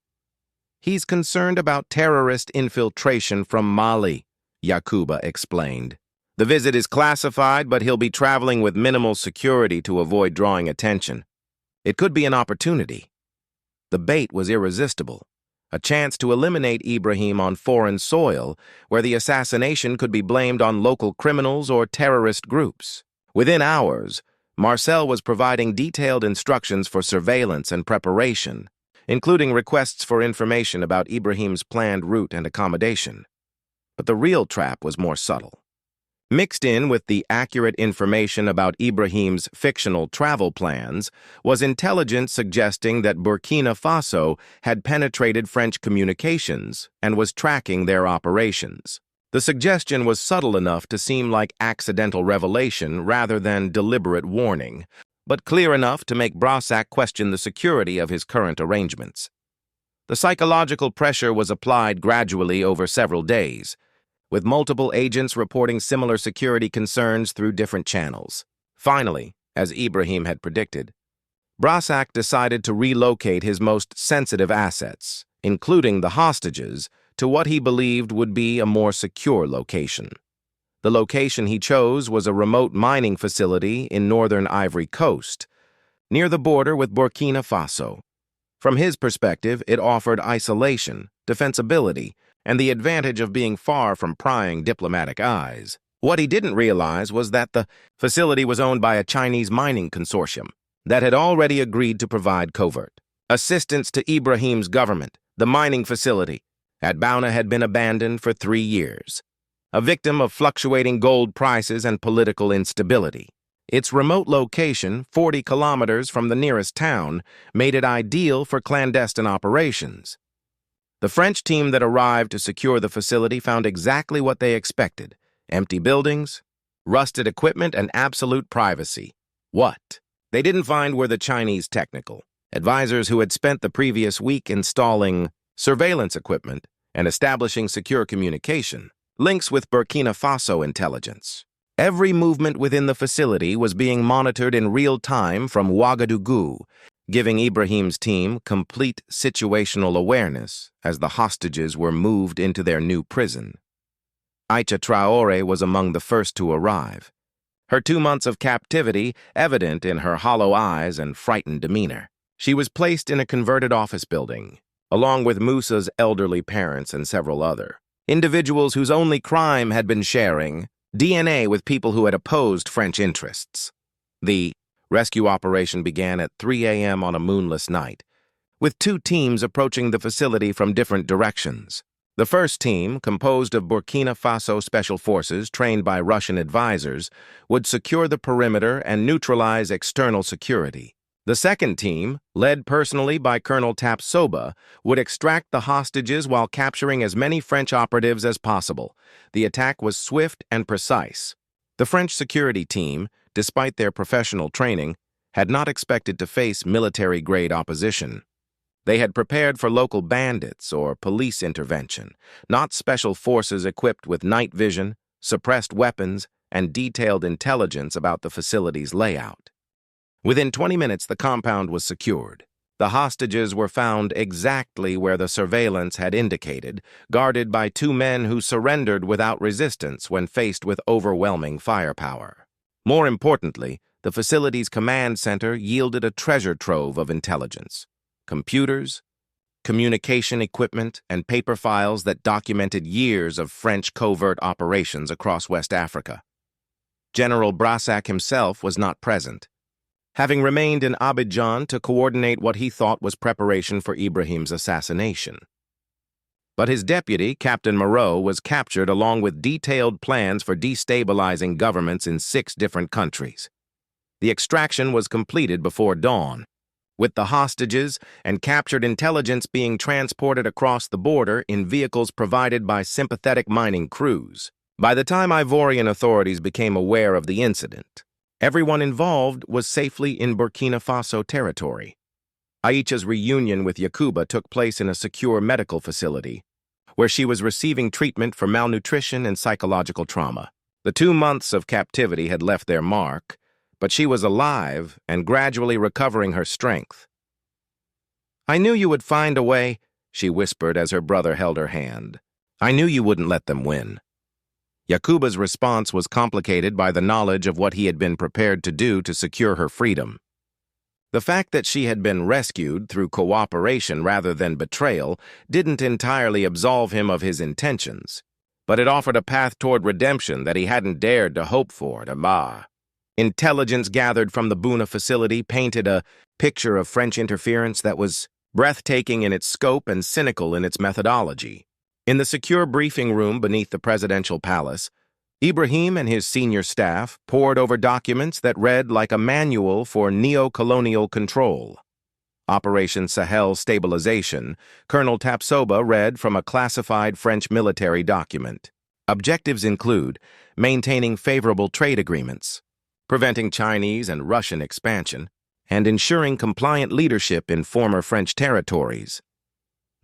"He's concerned about terrorist infiltration from Mali," Yacouba explained. "The visit is classified, but he'll be traveling with minimal security to avoid drawing attention. It could be an opportunity." The bait was irresistible, a chance to eliminate Ibrahim on foreign soil, where the assassination could be blamed on local criminals or terrorist groups. Within hours, Marcel was providing detailed instructions for surveillance and preparation, including requests for information about Ibrahim's planned route and accommodation. But the real trap was more subtle. Mixed in with the accurate information about Ibrahim's fictional travel plans was intelligence suggesting that Burkina Faso had penetrated French communications and was tracking their operations. The suggestion was subtle enough to seem like accidental revelation rather than deliberate warning, but clear enough to make Brassac question the security of his current arrangements. The psychological pressure was applied gradually over several days, with multiple agents reporting similar security concerns through different channels. Finally, as Ibrahim had predicted, Brassac decided to relocate his most sensitive assets, including the hostages, to what he believed would be a more secure location. The location he chose was a remote mining facility in northern Ivory Coast, near the border with Burkina Faso. From his perspective, it offered isolation, defensibility, and the advantage of being far from prying diplomatic eyes. What he didn't realize was that the facility was owned by a Chinese mining consortium that had already agreed to provide covert assistance to Ibrahim's government. The mining facility at Bouna had been abandoned for 3 years, a victim of fluctuating gold prices and political instability. Its remote location, 40 kilometers from the nearest town, made it ideal for clandestine operations. The French team that arrived to secure the facility found exactly what they expected: empty buildings, rusted equipment, and absolute privacy. What they didn't find were the Chinese technical advisors who had spent the previous week installing surveillance equipment and establishing secure communication links with Burkina Faso intelligence. Every movement within the facility was being monitored in real time from Ouagadougou, giving Ibrahim's team complete situational awareness as the hostages were moved into their new prison. Icha Traore was among the first to arrive, her 2 months of captivity evident in her hollow eyes and frightened demeanor. She was placed in a converted office building, along with Musa's elderly parents and several other individuals whose only crime had been sharing DNA with people who had opposed French interests. The rescue operation began at 3 a.m. on a moonless night, with 2 teams approaching the facility from different directions. The first team, composed of Burkina Faso Special Forces trained by Russian advisors, would secure the perimeter and neutralize external security. The second team, led personally by Colonel Tapsoba, would extract the hostages while capturing as many French operatives as possible. The attack was swift and precise. The French security team, despite their professional training, had not expected to face military-grade opposition. They had prepared for local bandits or police intervention, not special forces equipped with night vision, suppressed weapons, and detailed intelligence about the facility's layout. Within 20 minutes, the compound was secured. The hostages were found exactly where the surveillance had indicated, guarded by 2 men who surrendered without resistance when faced with overwhelming firepower. More importantly, the facility's command center yielded a treasure trove of intelligence: computers, communication equipment, and paper files that documented years of French covert operations across West Africa. General Brassac himself was not present, having remained in Abidjan to coordinate what he thought was preparation for Ibrahim's assassination. But his deputy, Captain Moreau, was captured along with detailed plans for destabilizing governments in 6 different countries. The extraction was completed before dawn, with the hostages and captured intelligence being transported across the border in vehicles provided by sympathetic mining crews. By the time Ivorian authorities became aware of the incident, everyone involved was safely in Burkina Faso territory. Aicha's reunion with Yakuba took place in a secure medical facility, where she was receiving treatment for malnutrition and psychological trauma. The 2 months of captivity had left their mark, but she was alive and gradually recovering her strength. "I knew you would find a way," she whispered as her brother held her hand. "I knew you wouldn't let them win." Yakuba's response was complicated by the knowledge of what he had been prepared to do to secure her freedom. The fact that she had been rescued through cooperation rather than betrayal didn't entirely absolve him of his intentions, but it offered a path toward redemption that he hadn't dared to hope for. Intelligence gathered from the Bouna facility painted a picture of French interference that was breathtaking in its scope and cynical in its methodology. In the secure briefing room beneath the presidential palace, Ibrahim and his senior staff pored over documents that read like a manual for neo-colonial control. Operation Sahel Stabilization, Colonel Tapsoba read from a classified French military document. Objectives include maintaining favorable trade agreements, preventing Chinese and Russian expansion, and ensuring compliant leadership in former French territories.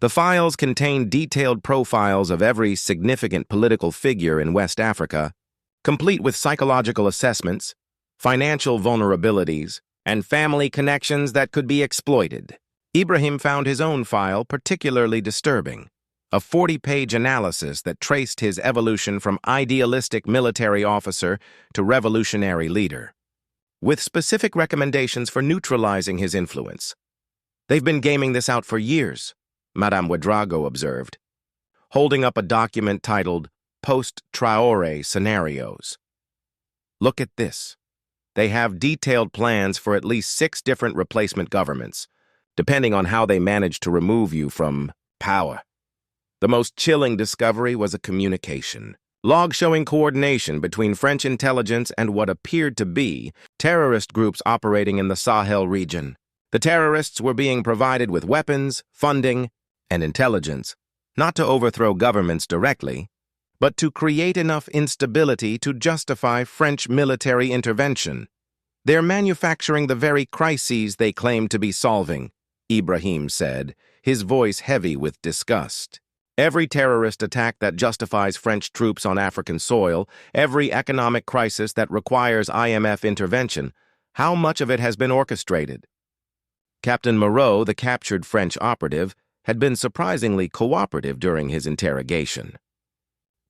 The files contain detailed profiles of every significant political figure in West Africa, complete with psychological assessments, financial vulnerabilities, and family connections that could be exploited. Ibrahim found his own file particularly disturbing, a 40-page analysis that traced his evolution from idealistic military officer to revolutionary leader, with specific recommendations for neutralizing his influence. "They've been gaming this out for years," Madame Ouedraogo observed, holding up a document titled Post-Traoré Scenarios. "Look at this. They have detailed plans for at least 6 different replacement governments, depending on how they manage to remove you from power." The most chilling discovery was a communication log showing coordination between French intelligence and what appeared to be terrorist groups operating in the Sahel region. The terrorists were being provided with weapons, funding, and intelligence, not to overthrow governments directly, but to create enough instability to justify French military intervention. "They're manufacturing the very crises they claim to be solving," Ibrahim said, his voice heavy with disgust. "Every terrorist attack that justifies French troops on African soil, every economic crisis that requires IMF intervention, how much of it has been orchestrated?" Captain Moreau, the captured French operative, had been surprisingly cooperative during his interrogation.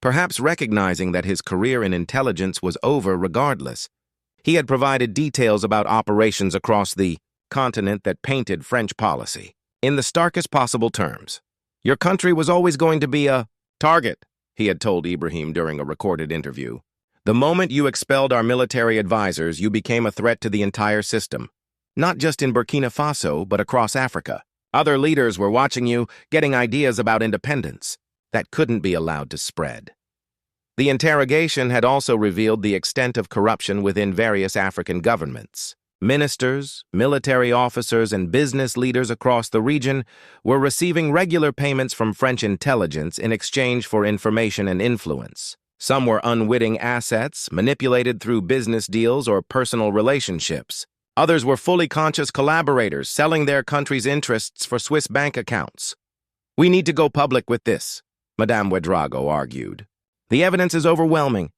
Perhaps recognizing that his career in intelligence was over regardless, he had provided details about operations across the continent that painted French policy in the starkest possible terms. "Your country was always going to be a target," he had told Ibrahim during a recorded interview. "The moment you expelled our military advisors, you became a threat to the entire system, not just in Burkina Faso, but across Africa. Other leaders were watching you, getting ideas about independence that couldn't be allowed to spread." The interrogation had also revealed the extent of corruption within various African governments. Ministers, military officers, and business leaders across the region were receiving regular payments from French intelligence in exchange for information and influence. Some were unwitting assets, manipulated through business deals or personal relationships. Others were fully conscious collaborators, selling their country's interests for Swiss bank accounts. "We need to go public with this," Madame Ouedraogo argued. "The evidence is overwhelming.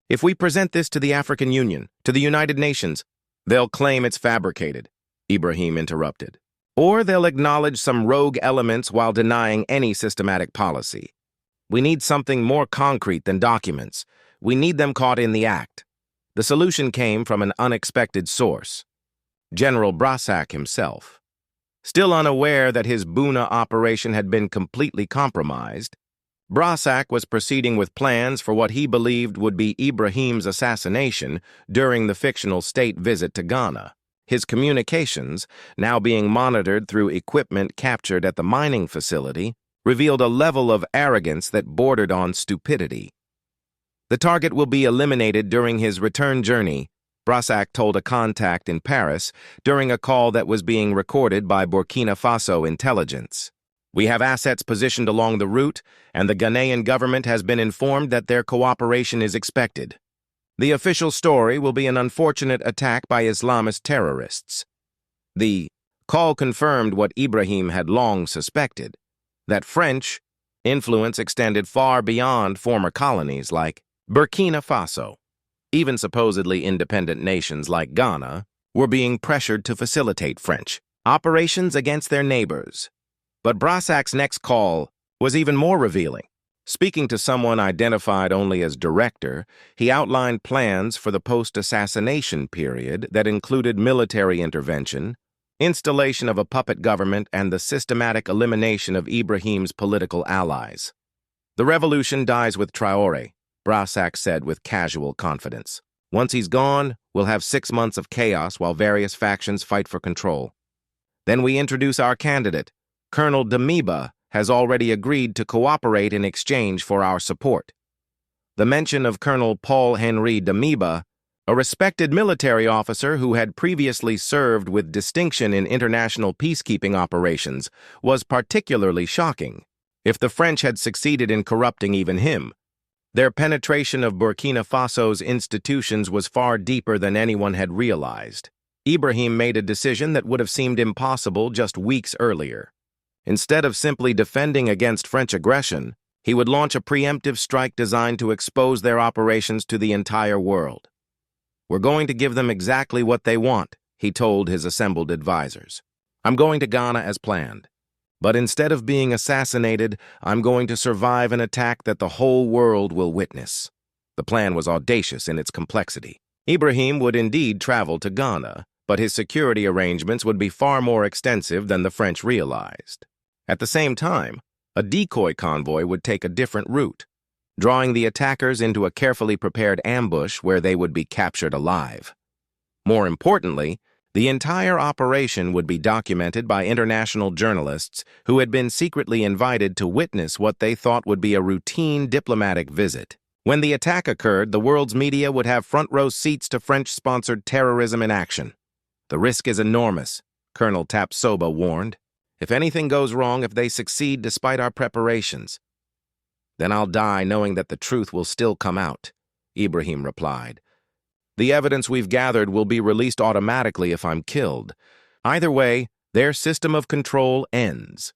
If we present this to the African Union, to the United Nations, they'll claim it's fabricated," Ibrahim interrupted. "Or they'll acknowledge some rogue elements while denying any systematic policy. We need something more concrete than documents. We need them caught in the act." The solution came from an unexpected source: General Brassac himself. Still unaware that his Buna operation had been completely compromised, Brassac was proceeding with plans for what he believed would be Ibrahim's assassination during the fictional state visit to Ghana. His communications, now being monitored through equipment captured at the mining facility, revealed a level of arrogance that bordered on stupidity. "The target will be eliminated during his return journey," Brassac told a contact in Paris during a call that was being recorded by Burkina Faso intelligence. "We have assets positioned along the route, and the Ghanaian government has been informed that their cooperation is expected. The official story will be an unfortunate attack by Islamist terrorists." The call confirmed what Ibrahim had long suspected, that French influence extended far beyond former colonies like Burkina Faso. Even supposedly independent nations like Ghana were being pressured to facilitate French operations against their neighbors. But Brassac's next call was even more revealing. Speaking to someone identified only as director, he outlined plans for the post-assassination period that included military intervention, installation of a puppet government, and the systematic elimination of Ibrahim's political allies. "The revolution dies with Traore," Brassac said with casual confidence. "Once he's gone, we'll have 6 months of chaos while various factions fight for control. Then we introduce our candidate. Colonel Damiba has already agreed to cooperate in exchange for our support." The mention of Colonel Paul-Henri Damiba, a respected military officer who had previously served with distinction in international peacekeeping operations, was particularly shocking. If the French had succeeded in corrupting even him, their penetration of Burkina Faso's institutions was far deeper than anyone had realized. Ibrahim made a decision that would have seemed impossible just weeks earlier. Instead of simply defending against French aggression, he would launch a preemptive strike designed to expose their operations to the entire world. "We're going to give them exactly what they want," he told his assembled advisors. "I'm going to Ghana as planned. But instead of being assassinated, I'm going to survive an attack that the whole world will witness." The plan was audacious in its complexity. Ibrahim would indeed travel to Ghana, but his security arrangements would be far more extensive than the French realized. At the same time, a decoy convoy would take a different route, drawing the attackers into a carefully prepared ambush where they would be captured alive. More importantly, the entire operation would be documented by international journalists who had been secretly invited to witness what they thought would be a routine diplomatic visit. When the attack occurred, the world's media would have front-row seats to French-sponsored terrorism in action. "The risk is enormous," Colonel Tapsoba warned. "If anything goes wrong, if they succeed despite our preparations, then I'll die knowing that the truth will still come out," Ibrahim replied. "The evidence we've gathered will be released automatically if I'm killed. Either way, their system of control ends."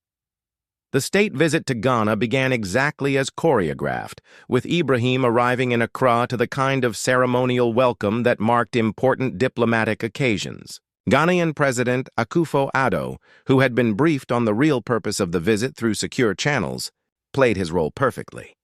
The state visit to Ghana began exactly as choreographed, with Ibrahim arriving in Accra to the kind of ceremonial welcome that marked important diplomatic occasions. Ghanaian President Akufo-Addo, who had been briefed on the real purpose of the visit through secure channels, played his role perfectly,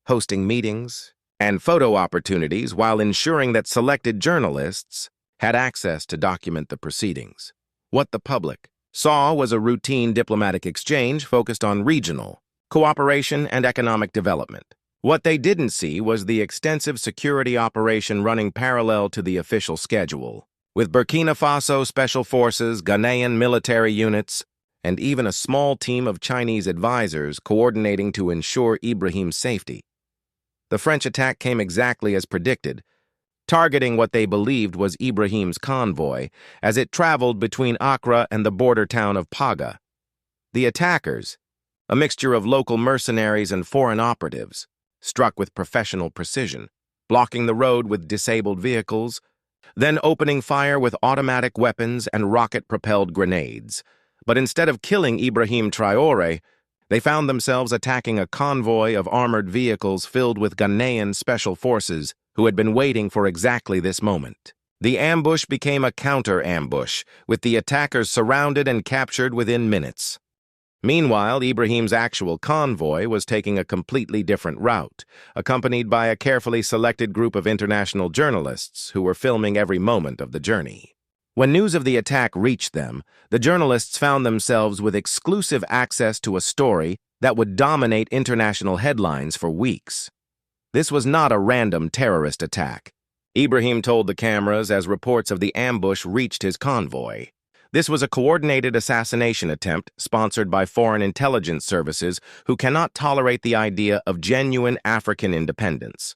hosting meetings and photo opportunities while ensuring that selected journalists had access to document the proceedings. What the public saw was a routine diplomatic exchange focused on regional cooperation and economic development. What they didn't see was the extensive security operation running parallel to the official schedule, with Burkina Faso special forces, Ghanaian military units, and even a small team of Chinese advisors coordinating to ensure Ibrahim's safety. The French attack came exactly as predicted, targeting what they believed was Ibrahim's convoy as it traveled between Accra and the border town of Paga. The attackers, a mixture of local mercenaries and foreign operatives, struck with professional precision, blocking the road with disabled vehicles, then opening fire with automatic weapons and rocket-propelled grenades. But instead of killing Ibrahim Traoré, they found themselves attacking a convoy of armored vehicles filled with Ghanaian special forces who had been waiting for exactly this moment. The ambush became a counter-ambush, with the attackers surrounded and captured within minutes. Meanwhile, Ibrahim's actual convoy was taking a completely different route, accompanied by a carefully selected group of international journalists who were filming every moment of the journey. When news of the attack reached them, the journalists found themselves with exclusive access to a story that would dominate international headlines for weeks. This was not a random terrorist attack, Ibrahim told the cameras as reports of the ambush reached his convoy. This was a coordinated assassination attempt sponsored by foreign intelligence services who cannot tolerate the idea of genuine African independence.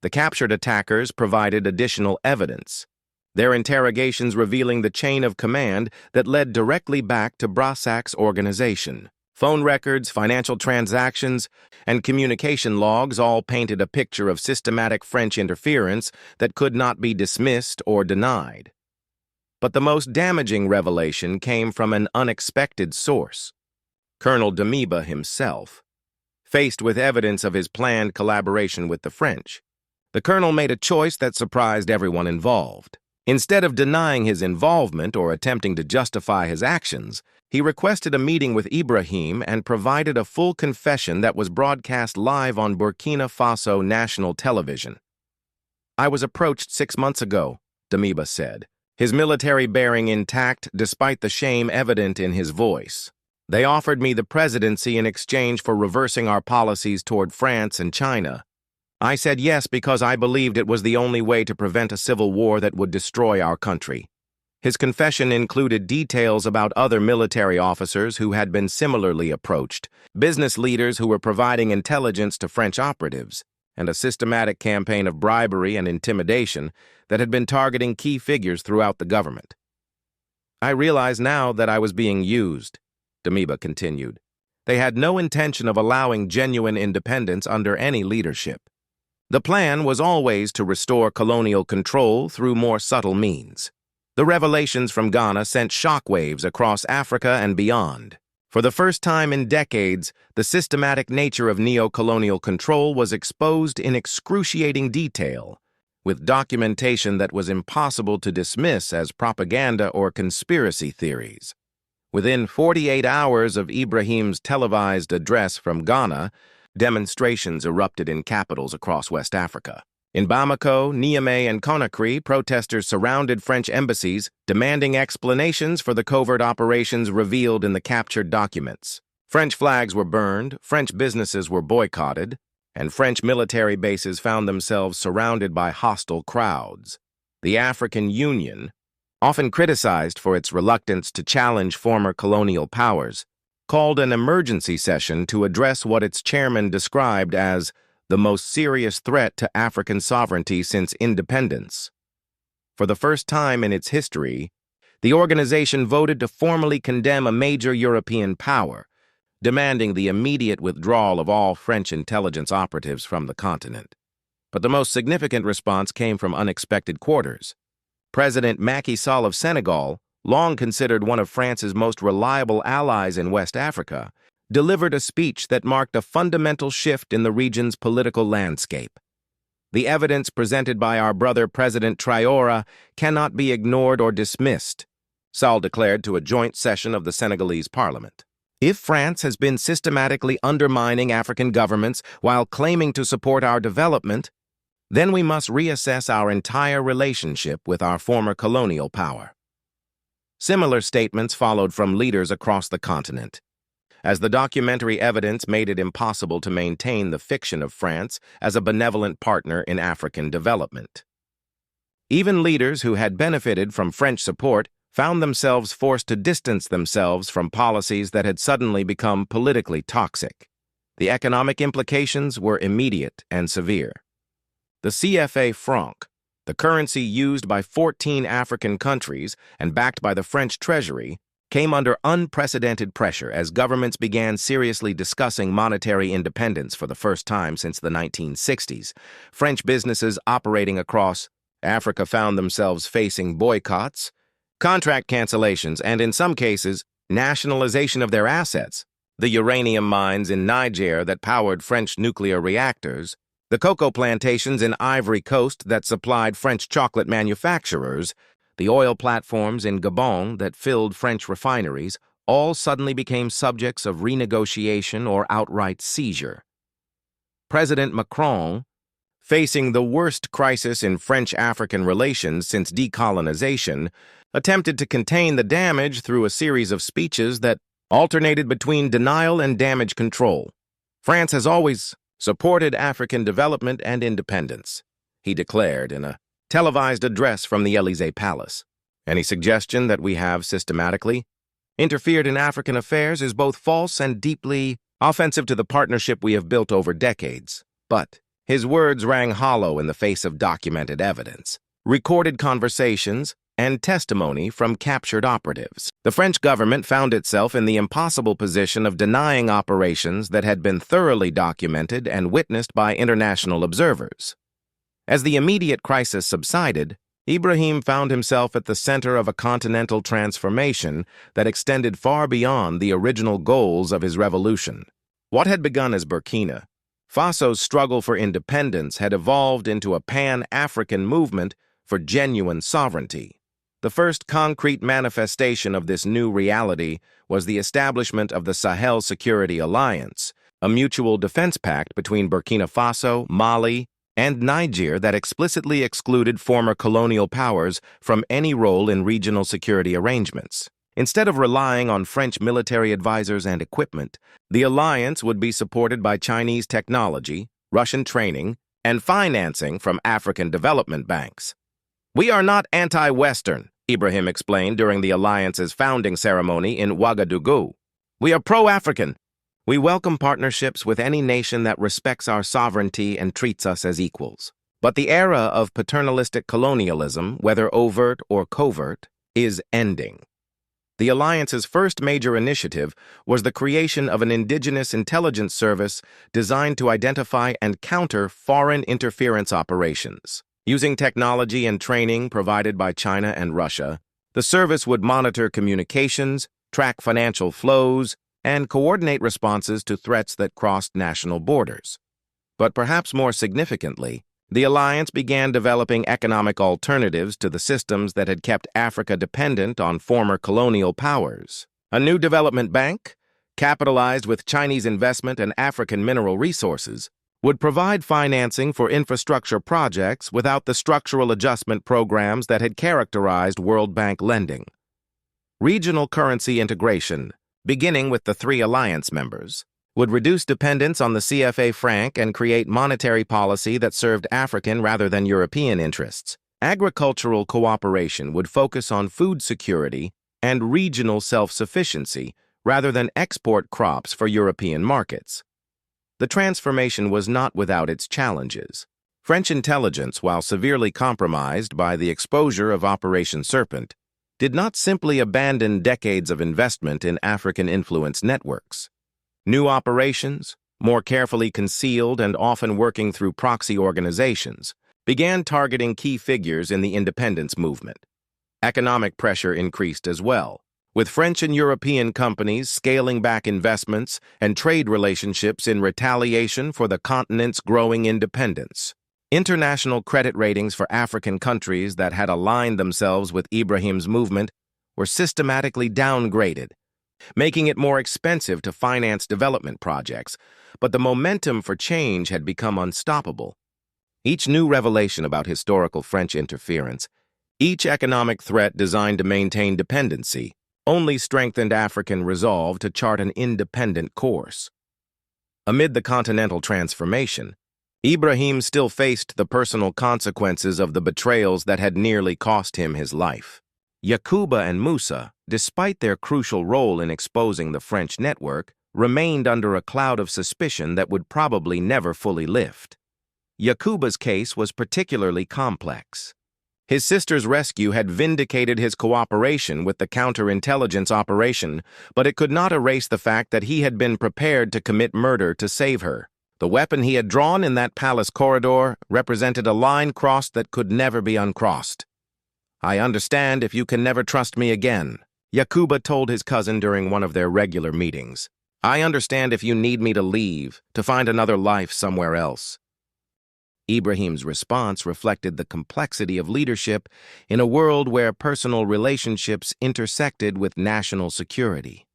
The captured attackers provided additional evidence, their interrogations revealing the chain of command that led directly back to Brassac's organization. Phone records, financial transactions, and communication logs all painted a picture of systematic French interference that could not be dismissed or denied. But the most damaging revelation came from an unexpected source: Colonel Damiba himself. Faced with evidence of his planned collaboration with the French, the colonel made a choice that surprised everyone involved. Instead of denying his involvement or attempting to justify his actions, he requested a meeting with Ibrahim and provided a full confession that was broadcast live on Burkina Faso national television. "I was approached 6 months ago," Damiba said, his military bearing intact despite the shame evident in his voice. "They offered me the presidency in exchange for reversing our policies toward France and China. I said yes because I believed it was the only way to prevent a civil war that would destroy our country." His confession included details about other military officers who had been similarly approached, business leaders who were providing intelligence to French operatives, and a systematic campaign of bribery and intimidation that had been targeting key figures throughout the government. I realize now that I was being used, Damiba continued. They had no intention of allowing genuine independence under any leadership. The plan was always to restore colonial control through more subtle means. The revelations from Ghana sent shockwaves across Africa and beyond. For the first time in decades, the systematic nature of neo-colonial control was exposed in excruciating detail, with documentation that was impossible to dismiss as propaganda or conspiracy theories. Within 48 hours of Ibrahim's televised address from Ghana, demonstrations erupted in capitals across West Africa. In Bamako, Niamey, and Conakry, protesters surrounded French embassies, demanding explanations for the covert operations revealed in the captured documents. French flags were burned, French businesses were boycotted, and French military bases found themselves surrounded by hostile crowds. The African Union, often criticized for its reluctance to challenge former colonial powers, called an emergency session to address what its chairman described as the most serious threat to African sovereignty since independence. For the first time in its history, the organization voted to formally condemn a major European power, demanding the immediate withdrawal of all French intelligence operatives from the continent. But the most significant response came from unexpected quarters. President Macky Sall of Senegal, long considered one of France's most reliable allies in West Africa, delivered a speech that marked a fundamental shift in the region's political landscape. The evidence presented by our brother President Traoré cannot be ignored or dismissed, Sall declared to a joint session of the Senegalese parliament. If France has been systematically undermining African governments while claiming to support our development, then we must reassess our entire relationship with our former colonial power. Similar statements followed from leaders across the continent, as the documentary evidence made it impossible to maintain the fiction of France as a benevolent partner in African development. Even leaders who had benefited from French support found themselves forced to distance themselves from policies that had suddenly become politically toxic. The economic implications were immediate and severe. The CFA franc, the currency used by 14 African countries and backed by the French Treasury, came under unprecedented pressure as governments began seriously discussing monetary independence for the first time since the 1960s. French businesses operating across Africa found themselves facing boycotts, contract cancellations, and in some cases, nationalization of their assets. The uranium mines in Niger that powered French nuclear reactors, the cocoa plantations in Ivory Coast that supplied French chocolate manufacturers, the oil platforms in Gabon that filled French refineries, all suddenly became subjects of renegotiation or outright seizure. President Macron, facing the worst crisis in French-African relations since decolonization, attempted to contain the damage through a series of speeches that alternated between denial and damage control. France has always supported African development and independence, he declared in a televised address from the Élysée Palace. Any suggestion that we have systematically interfered in African affairs is both false and deeply offensive to the partnership we have built over decades. But his words rang hollow in the face of documented evidence, recorded conversations, and testimony from captured operatives. The French government found itself in the impossible position of denying operations that had been thoroughly documented and witnessed by international observers. As the immediate crisis subsided, Ibrahim found himself at the center of a continental transformation that extended far beyond the original goals of his revolution. What had begun as Burkina Faso's struggle for independence had evolved into a pan-African movement for genuine sovereignty. The first concrete manifestation of this new reality was the establishment of the Sahel Security Alliance, a mutual defense pact between Burkina Faso, Mali, and Niger that explicitly excluded former colonial powers from any role in regional security arrangements. Instead of relying on French military advisors and equipment, the alliance would be supported by Chinese technology, Russian training, and financing from African development banks. "We are not anti-Western," Ibrahim explained during the alliance's founding ceremony in Ouagadougou. "We are pro-African. We welcome partnerships with any nation that respects our sovereignty and treats us as equals. But the era of paternalistic colonialism, whether overt or covert, is ending. The alliance's first major initiative was the creation of an indigenous intelligence service designed to identify and counter foreign interference operations. Using technology and training provided by China and Russia, the service would monitor communications, track financial flows, and coordinate responses to threats that crossed national borders. But perhaps more significantly, the alliance began developing economic alternatives to the systems that had kept Africa dependent on former colonial powers. A new development bank, capitalized with Chinese investment and African mineral resources, would provide financing for infrastructure projects without the structural adjustment programs that had characterized World Bank lending. Regional currency integration, beginning with the 3 alliance members, would reduce dependence on the CFA franc and create monetary policy that served African rather than European interests. Agricultural cooperation would focus on food security and regional self-sufficiency rather than export crops for European markets. The transformation was not without its challenges. French intelligence, while severely compromised by the exposure of Operation Serpent, did not simply abandon decades of investment in African influence networks. New operations, more carefully concealed and often working through proxy organizations, began targeting key figures in the independence movement. Economic pressure increased as well, with French and European companies scaling back investments and trade relationships in retaliation for the continent's growing independence. International credit ratings for African countries that had aligned themselves with Ibrahim's movement were systematically downgraded, making it more expensive to finance development projects, but the momentum for change had become unstoppable. Each new revelation about historical French interference, each economic threat designed to maintain dependency, only strengthened African resolve to chart an independent course. Amid the continental transformation, Ibrahim still faced the personal consequences of the betrayals that had nearly cost him his life. Yacouba and Moussa, despite their crucial role in exposing the French network, remained under a cloud of suspicion that would probably never fully lift. Yacouba's case was particularly complex. His sister's rescue had vindicated his cooperation with the counterintelligence operation, but it could not erase the fact that he had been prepared to commit murder to save her. The weapon he had drawn in that palace corridor represented a line crossed that could never be uncrossed. "I understand if you can never trust me again," Yacouba told his cousin during one of their regular meetings. "I understand if you need me to leave, to find another life somewhere else." Ibrahim's response reflected the complexity of leadership in a world where personal relationships intersected with national security.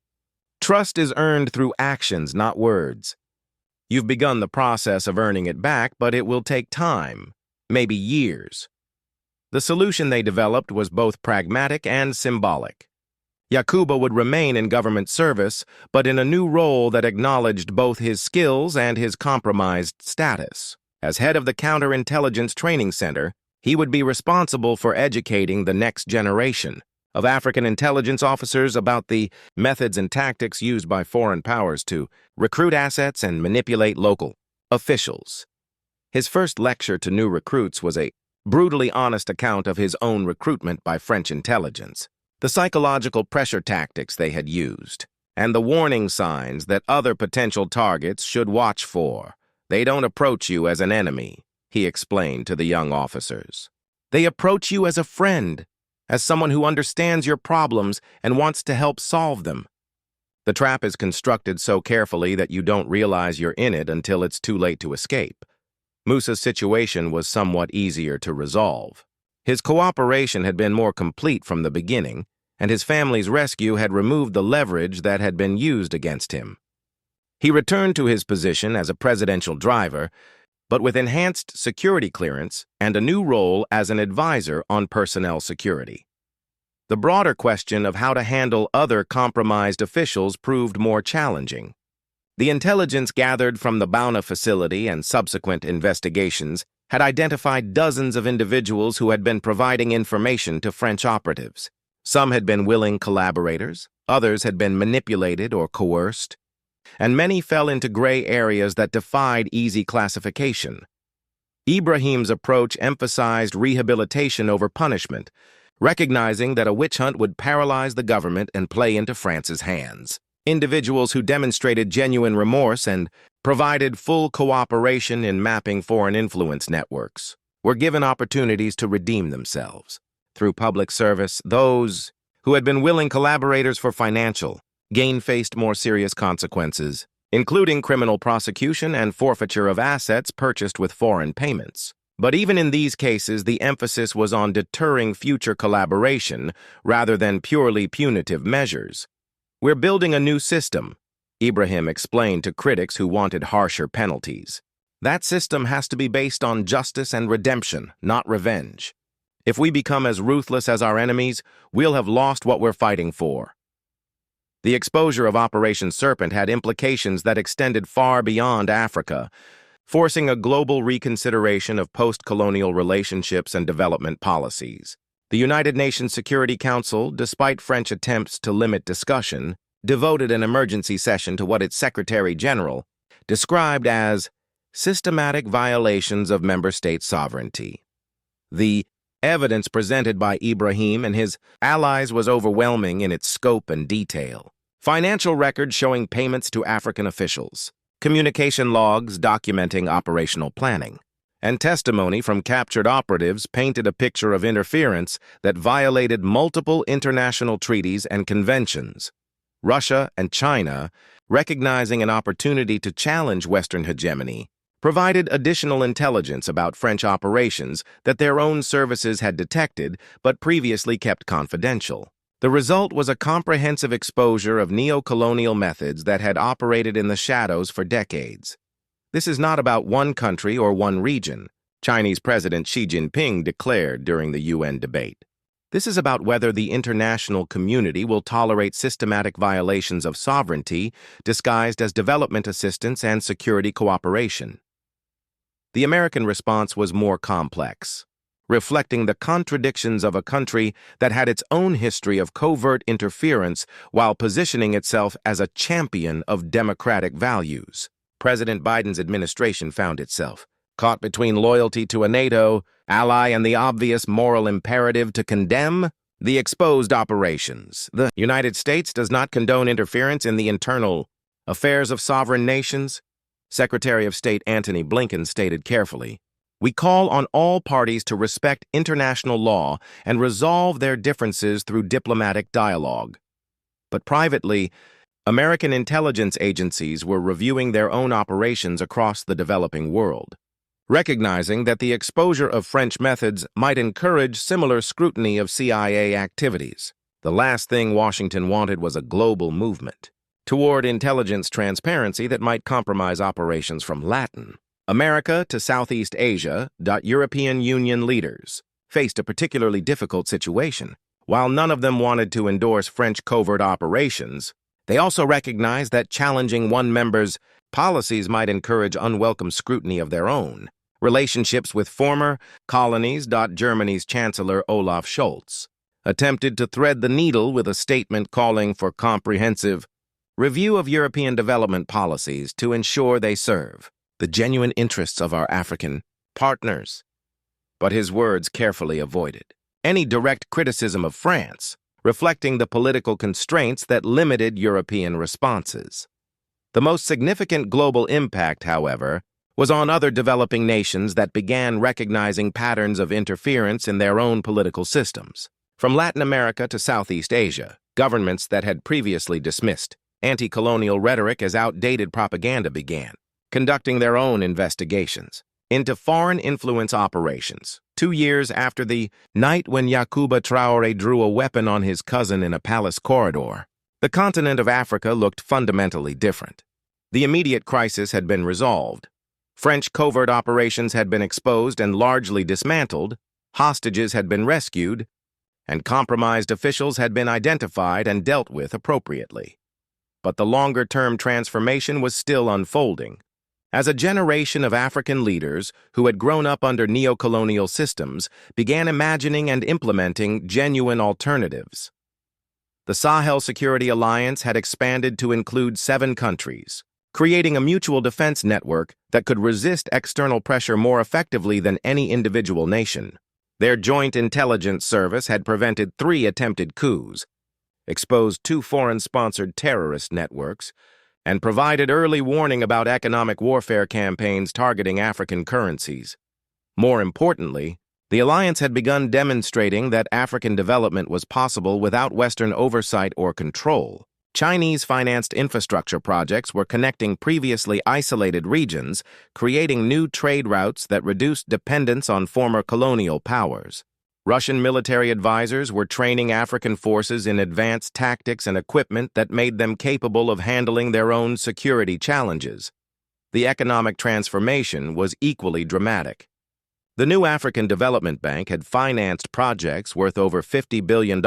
Trust is earned through actions, not words. You've begun the process of earning it back, but it will take time, maybe years. The solution they developed was both pragmatic and symbolic. Yacouba would remain in government service, but in a new role that acknowledged both his skills and his compromised status. As head of the Counterintelligence Training Center, he would be responsible for educating the next generation of African intelligence officers about the methods and tactics used by foreign powers to recruit assets and manipulate local officials. His first lecture to new recruits was a brutally honest account of his own recruitment by French intelligence, the psychological pressure tactics they had used, and the warning signs that other potential targets should watch for. "They don't approach you as an enemy," he explained to the young officers. "They approach you as a friend, as someone who understands your problems and wants to help solve them. The trap is constructed so carefully that you don't realize you're in it until it's too late to escape." Moussa's situation was somewhat easier to resolve. His cooperation had been more complete from the beginning, and his family's rescue had removed the leverage that had been used against him. He returned to his position as a presidential driver, but with enhanced security clearance and a new role as an advisor on personnel security. The broader question of how to handle other compromised officials proved more challenging. The intelligence gathered from the Bauna facility and subsequent investigations had identified dozens of individuals who had been providing information to French operatives. Some had been willing collaborators, others had been manipulated or coerced. and many fell into gray areas that defied easy classification. Ibrahim's approach emphasized rehabilitation over punishment, recognizing that a witch hunt would paralyze the government and play into France's hands. Individuals who demonstrated genuine remorse and provided full cooperation in mapping foreign influence networks were given opportunities to redeem themselves. Through public service, those who had been willing collaborators for financial gain faced more serious consequences, including criminal prosecution and forfeiture of assets purchased with foreign payments. But even in these cases, the emphasis was on deterring future collaboration rather than purely punitive measures. "We're building a new system," Ibrahim explained to critics who wanted harsher penalties. "That system has to be based on justice and redemption, not revenge. If we become as ruthless as our enemies, we'll have lost what we're fighting for." The exposure of Operation Serpent had implications that extended far beyond Africa, forcing a global reconsideration of post-colonial relationships and development policies. The United Nations Security Council, despite French attempts to limit discussion, devoted an emergency session to what its Secretary General described as systematic violations of member state sovereignty. The evidence presented by Ibrahim and his allies was overwhelming in its scope and detail. Financial records showing payments to African officials, communication logs documenting operational planning, and testimony from captured operatives painted a picture of interference that violated multiple international treaties and conventions. Russia and China, recognizing an opportunity to challenge Western hegemony, provided additional intelligence about French operations that their own services had detected but previously kept confidential. The result was a comprehensive exposure of neo-colonial methods that had operated in the shadows for decades. This is not about one country or one region, Chinese President Xi Jinping declared during the UN debate. This is about whether the international community will tolerate systematic violations of sovereignty disguised as development assistance and security cooperation. The American response was more complex, reflecting the contradictions of a country that had its own history of covert interference while positioning itself as a champion of democratic values. President Biden's administration found itself caught between loyalty to a NATO ally and the obvious moral imperative to condemn the exposed operations. The United States does not condone interference in the internal affairs of sovereign nations, Secretary of State Antony Blinken stated carefully. "We call on all parties to respect international law and resolve their differences through diplomatic dialogue." But privately, American intelligence agencies were reviewing their own operations across the developing world, recognizing that the exposure of French methods might encourage similar scrutiny of CIA activities. The last thing Washington wanted was a global movement toward intelligence transparency that might compromise operations from Latin America to Southeast Asia. European Union leaders faced a particularly difficult situation. While none of them wanted to endorse French covert operations, they also recognized that challenging one member's policies might encourage unwelcome scrutiny of their own relationships with former colonies. Germany's Chancellor Olaf Scholz attempted to thread the needle with a statement calling for comprehensive review of European development policies to ensure they serve the genuine interests of our African partners. But his words carefully avoided any direct criticism of France, reflecting the political constraints that limited European responses. The most significant global impact, however, was on other developing nations that began recognizing patterns of interference in their own political systems. From Latin America to Southeast Asia, governments that had previously dismissed anti-colonial rhetoric as outdated propaganda began conducting their own investigations into foreign influence operations. 2 years after the night when Yakuba Traore drew a weapon on his cousin in a palace corridor, the continent of Africa looked fundamentally different. The immediate crisis had been resolved. French covert operations had been exposed and largely dismantled, hostages had been rescued, and compromised officials had been identified and dealt with appropriately. But the longer-term transformation was still unfolding. As a generation of African leaders who had grown up under neo-colonial systems began imagining and implementing genuine alternatives. The Sahel Security Alliance had expanded to include 7 countries, creating a mutual defense network that could resist external pressure more effectively than any individual nation. Their joint intelligence service had prevented 3 attempted coups, exposed 2 foreign-sponsored terrorist networks, and provided early warning about economic warfare campaigns targeting African currencies. More importantly, the alliance had begun demonstrating that African development was possible without Western oversight or control. Chinese-financed infrastructure projects were connecting previously isolated regions, creating new trade routes that reduced dependence on former colonial powers. Russian military advisors were training African forces in advanced tactics and equipment that made them capable of handling their own security challenges. The economic transformation was equally dramatic. The new African Development Bank had financed projects worth over $50 billion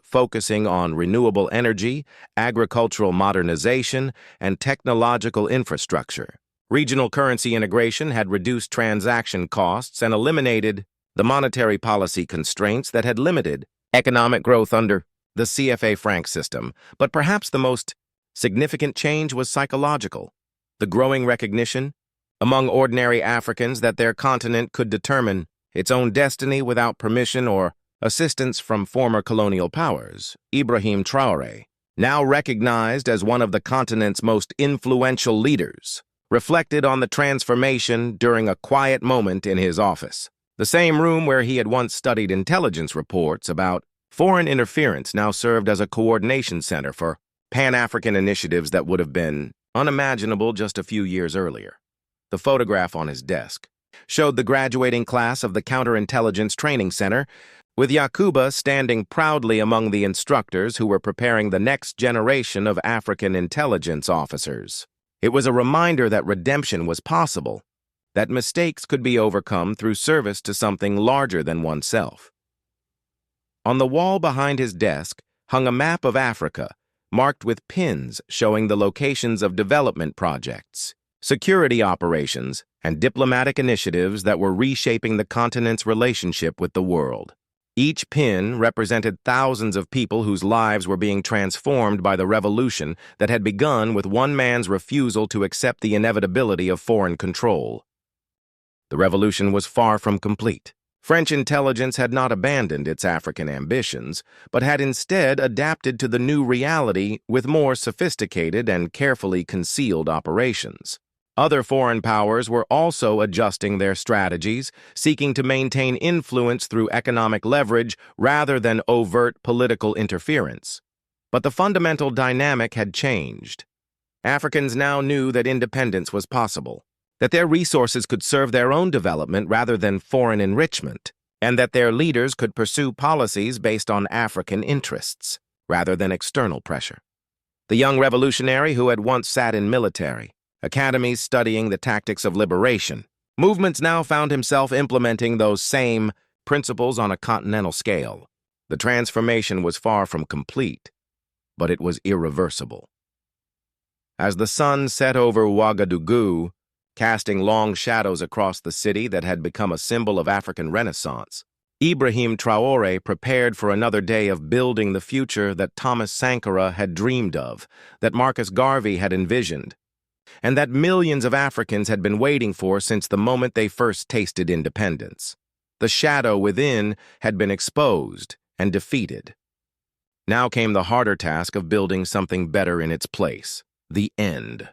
focusing on renewable energy, agricultural modernization, and technological infrastructure. Regional currency integration had reduced transaction costs and eliminated the monetary policy constraints that had limited economic growth under the CFA franc system. But perhaps the most significant change was psychological. The growing recognition among ordinary Africans that their continent could determine its own destiny without permission or assistance from former colonial powers. Ibrahim Traoré, now recognized as one of the continent's most influential leaders, reflected on the transformation during a quiet moment in his office. The same room where he had once studied intelligence reports about foreign interference now served as a coordination center for Pan-African initiatives that would have been unimaginable just a few years earlier. The photograph on his desk showed the graduating class of the Counterintelligence Training Center, with Yakuba standing proudly among the instructors who were preparing the next generation of African intelligence officers. It was a reminder that redemption was possible, that mistakes could be overcome through service to something larger than oneself. On the wall behind his desk hung a map of Africa, marked with pins showing the locations of development projects, security operations, and diplomatic initiatives that were reshaping the continent's relationship with the world. Each pin represented thousands of people whose lives were being transformed by the revolution that had begun with one man's refusal to accept the inevitability of foreign control. The revolution was far from complete. French intelligence had not abandoned its African ambitions, but had instead adapted to the new reality with more sophisticated and carefully concealed operations. Other foreign powers were also adjusting their strategies, seeking to maintain influence through economic leverage rather than overt political interference. But the fundamental dynamic had changed. Africans now knew that independence was possible, that their resources could serve their own development rather than foreign enrichment, and that their leaders could pursue policies based on African interests rather than external pressure. The young revolutionary who had once sat in military academies studying the tactics of liberation, movements now found himself implementing those same principles on a continental scale. The transformation was far from complete, but it was irreversible. As the sun set over Ouagadougou, casting long shadows across the city that had become a symbol of African Renaissance, Ibrahim Traoré prepared for another day of building the future that Thomas Sankara had dreamed of, that Marcus Garvey had envisioned, and that millions of Africans had been waiting for since the moment they first tasted independence. The shadow within had been exposed and defeated. Now came the harder task of building something better in its place, the end.